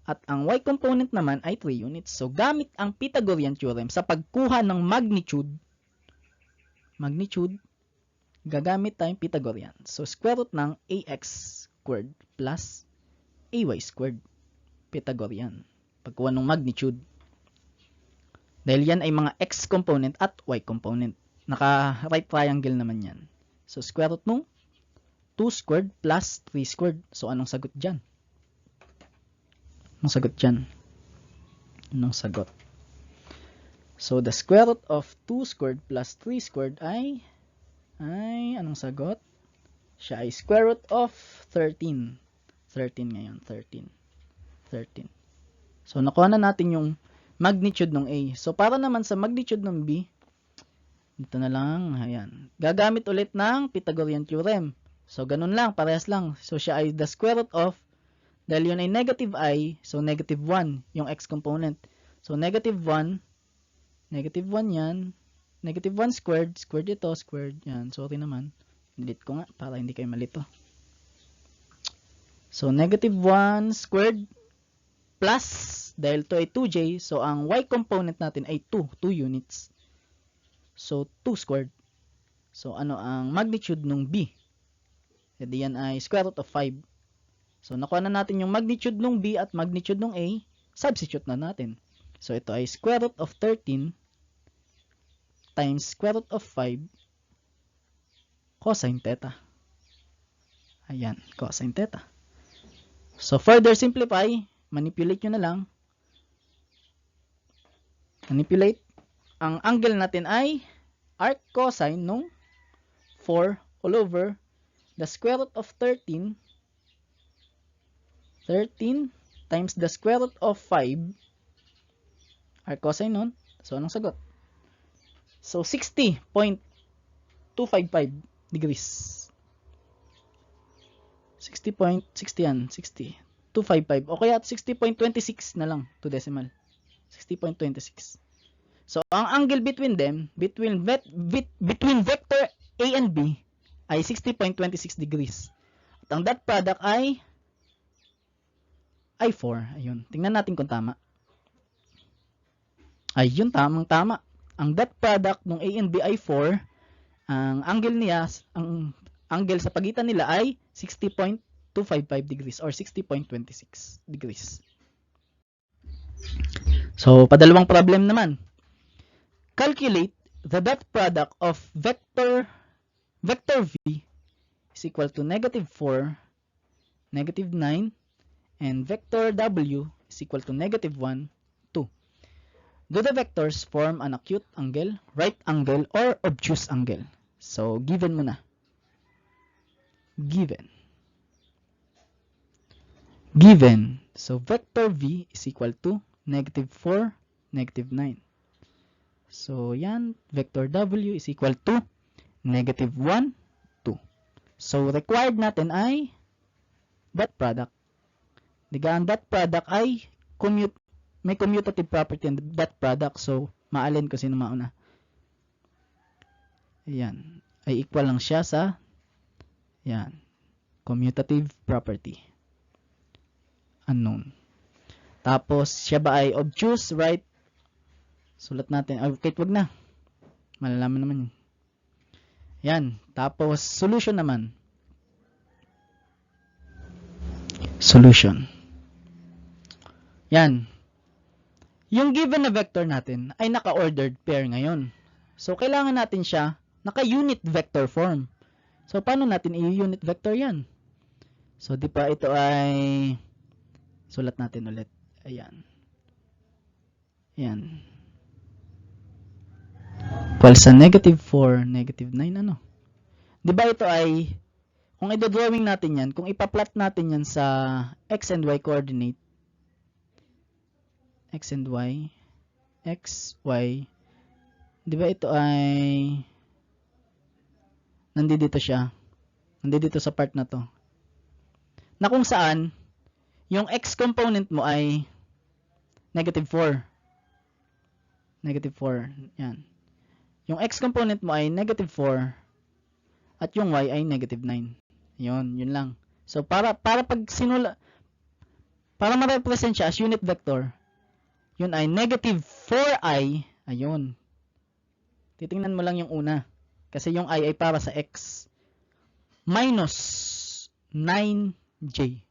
At ang y component naman ay 3 units. So, gamit ang Pythagorean theorem sa pagkuha ng magnitude, gagamit tayong Pythagorean. So, square root ng ax squared plus ay squared. Pythagorean. Pagkuha ng magnitude. Dahil yan ay mga x component at y component. Naka-right triangle naman yan. So, square root ng 2 squared plus 3 squared. So, anong sagot dyan? Anong sagot dyan? Anong sagot? So, the square root of 2 squared plus 3 squared ay anong sagot? Siya ay square root of 13. 13 ngayon, 13. So, nakuha na natin yung magnitude ng A. So, para naman sa magnitude ng B, dito na lang, ayan. Gagamit ulit ng Pythagorean theorem. So, ganun lang, parehas lang. So, siya ay the square root of, dahil yun ay negative I, so negative 1, yung x component. So, negative 1 yan, negative 1 squared ito, squared yan. Sorry naman, delete ko nga, para hindi kayo malito. So, negative 1 squared plus, dahil to ay 2j, so ang y component natin ay 2 units. So, 2 squared. So, ano ang magnitude ng B? Jadi yan ay square root of 5. So, nakuha na natin yung magnitude ng B at magnitude ng A. Substitute na natin. So, ito ay square root of 13 times square root of 5 cosine theta. Ayan, cosine theta. So, further simplify, manipulate nyo na lang. Manipulate. Ang angle natin ay arc cosine nung 4 all over the square root of 13 times the square root of 5 arc cosine nun. So, anong sagot? So, 60.255 degrees. 255. O kaya 60.26 na lang to decimal. 60.26. So, ang angle between them, between vector A and B, ay 60.26 degrees. At ang dot product ay 4. Ayun. Tingnan natin kung tama. Ayun, tamang-tama. Ang dot product ng A and B ay 4. Ang angle niya, ang angle sa pagitan nila ay 60.255 degrees or 60.26 degrees. So, padalawang problem naman. Calculate the dot product of vector V is equal to negative 4, negative 9, and vector W is equal to negative 1, 2. Do the vectors form an acute angle, right angle, or obtuse angle? So, given mo na. Given. So, vector V is equal to negative 4, negative 9. So, yan, vector W is equal to negative 1, 2. So, required natin ay dot product. Diga, ang dot product ay may commutative property ang dot product. So, maalin ko sino mauna. Ayan. Ay equal lang siya sa yan. Commutative property. Unknown. Tapos, siya ba ay obtuse, right? Sulat natin. Okay, wag na. Malalaman naman yun. Yan. Tapos, solution naman. Solution. Yan. Yung given na vector natin ay naka-ordered pair ngayon. So, kailangan natin siya naka-unit vector form. So, paano natin i-unit vector yan? So, di pa ito ay sulat natin ulit. Ayan. Yan. Equal sa negative 4, negative 9, ano? Di ba ito ay, kung i-drawing natin yan, kung ipa-plot natin yan sa x and y coordinate, x and y, x, y, di ba ito ay, nandito siya, nandito sa part na to, na kung saan, yung x component mo ay negative 4. Negative 4. Yan. Yung x component mo ay negative 4 at yung y ay negative 9. Yun lang. So, para ma-represent siya as unit vector, yun ay negative 4i, ayun. Titingnan mo lang yung una. Kasi yung I ay para sa X. Minus 9J.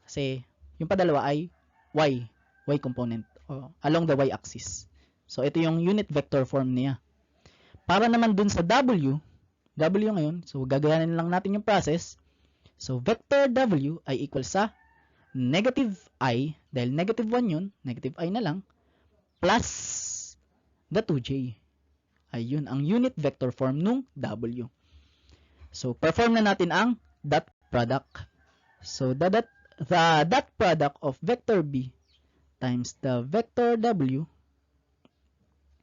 Kasi yung padalawa ay Y. Y component. Along the Y axis. So ito yung unit vector form niya. Para naman dun sa W ngayon. So gagayanin lang natin yung process. So vector W ay equal sa negative I, dahil negative 1 yun, negative I na lang, plus the 2j. Ayun, ang unit vector form nung W. So, perform na natin ang dot product. So, the dot product of vector B times the vector W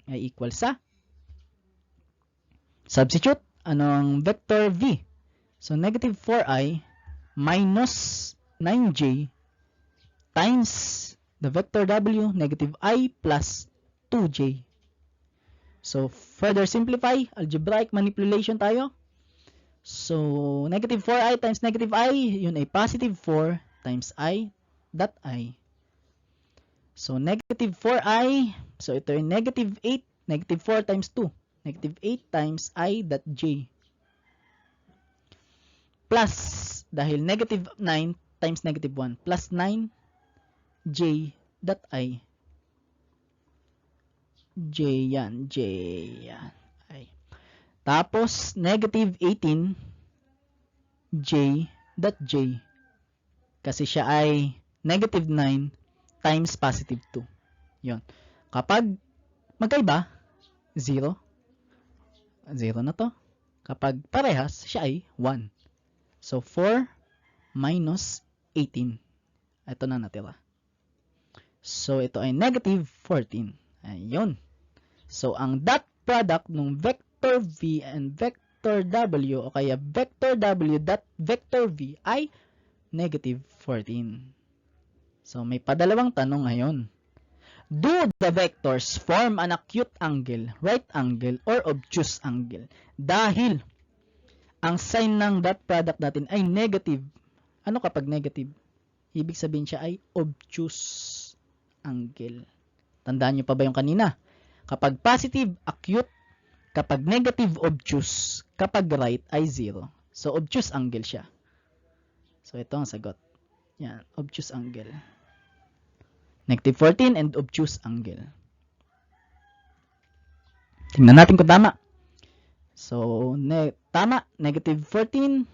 ay equal sa, substitute, ano ang vector V? So, negative 4i minus 9j times the vector W, negative I plus 2j. So, further simplify, algebraic manipulation tayo. So, negative 4i times negative I, yun ay positive 4 times I dot I. So, negative 4i, so ito ay negative 8, negative 4 times 2, negative 8 times I dot j. Plus, dahil negative 9 times negative 1, plus 9j dot I. J yan, I. Tapos, negative 18 j dot j. Kasi siya ay negative 9 times positive 2. Yun. Kapag magkaiba, 0. 0 na to. Kapag parehas, siya ay 1. So, 4 minus 18. Ito na natira. So, ito ay negative 14. Ayun. So, ang dot product ng vector V and vector W o kaya vector W dot vector V ay negative 14. So, may padalawang tanong ngayon. Do the vectors form an acute angle, right angle, or obtuse angle? Dahil ang sign ng dot product natin ay negative. Ano kapag negative? Ibig sabihin siya ay obtuse angle. Tandaan nyo pa ba yung kanina? Kapag positive, acute. Kapag negative, obtuse. Kapag right, ay 0. So, obtuse angle siya. So, ito ang sagot. Yan, obtuse angle. Negative 14 and obtuse angle. Tingnan natin kung tama. So, tama. Negative 14.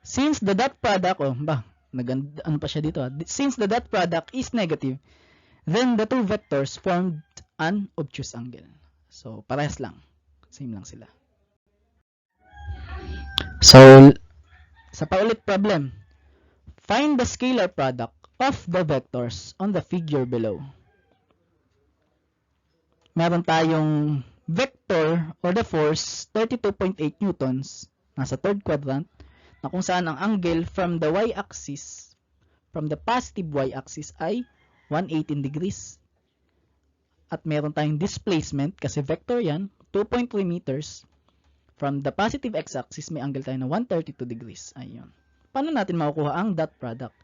Since the dot product, ano pa siya dito? Since the dot product is negative, then the two vectors formed an obtuse angle. So, parehas lang. Same lang sila. So, sa paulit problem, find the scalar product of the vectors on the figure below. Meron tayong vector or the force 32.8 newtons nasa third quadrant na kung saan ang angle from the y-axis, from the positive y-axis ay 118 degrees. At meron tayong displacement kasi vector yan, 2.3 meters. From the positive x-axis may angle tayo na 132 degrees. Ayun. Paano natin makukuha ang dot product?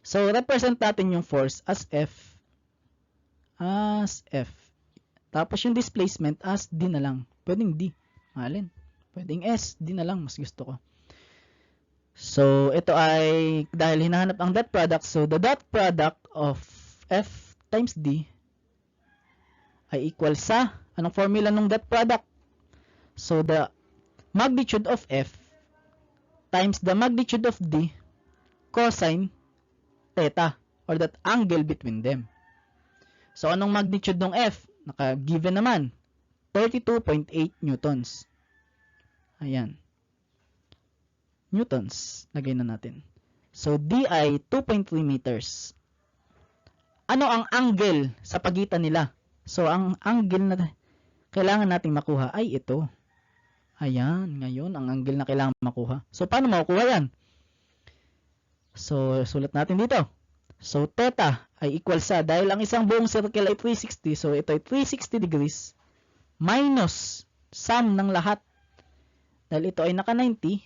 So, represent natin yung force as F. As F. Tapos yung displacement as D na lang. Pwedeng D. Malin. Pwedeng S. D na lang. Mas gusto ko. So, ito ay dahil hinahanap ang dot product. So, the dot product of F times D ay equal sa anong formula ng dot product? So, the magnitude of F times the magnitude of D cosine theta or that angle between them. So, anong magnitude ng F? Naka-given naman. 32.8 newtons. Ayan. Newtons. Lagay na natin. So, D ay 2.3 meters. Ano ang angle sa pagitan nila? So, ang angle na kailangan nating makuha ay ito. Ayan. Ngayon, ang angle na kailangan makuha. So, paano makukuha yan? So, sulat natin dito. So, theta ay equal sa, dahil ang isang buong circle ay 360, so ito ay 360 degrees minus sum ng lahat. Dahil ito ay naka 90.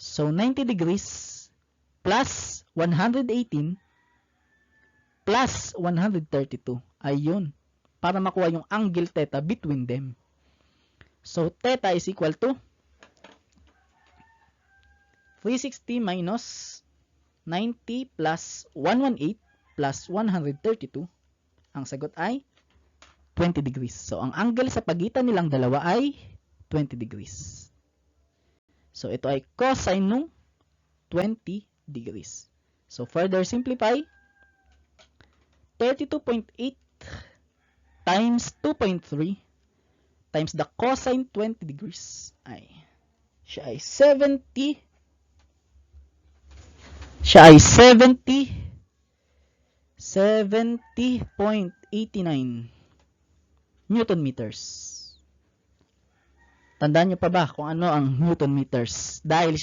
So, 90 degrees plus 118 plus 132. Ayun. Para makuha yung angle theta between them. So, theta is equal to 360 minus 90 plus 118 plus 132. Ang sagot ay 20 degrees. So, ang angle sa pagitan nilang dalawa ay 20 degrees. So, ito ay cosine ng 20 degrees. So further simplify, 32.8 times 2.3 times the cosine 20 degrees ay siya ay 70 70.89 Newton meters. Tandaan nyo pa ba kung ano ang Newton meters? Dahil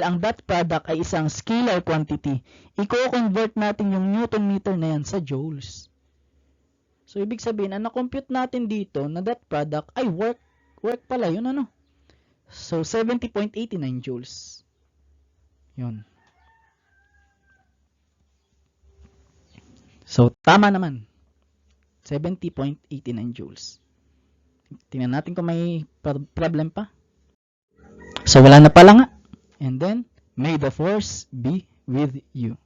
ang dot product ay isang scalar quantity, i-convert natin yung Newton meter na yan sa joules. So, ibig sabihin, ang na-compute natin dito na dot product ay work pala yun, ano? So, 70.89 joules. Yun. So, tama naman. 70.89 joules. Tingnan natin kung may problem pa. So, wala na pala nga. And then, may the force be with you.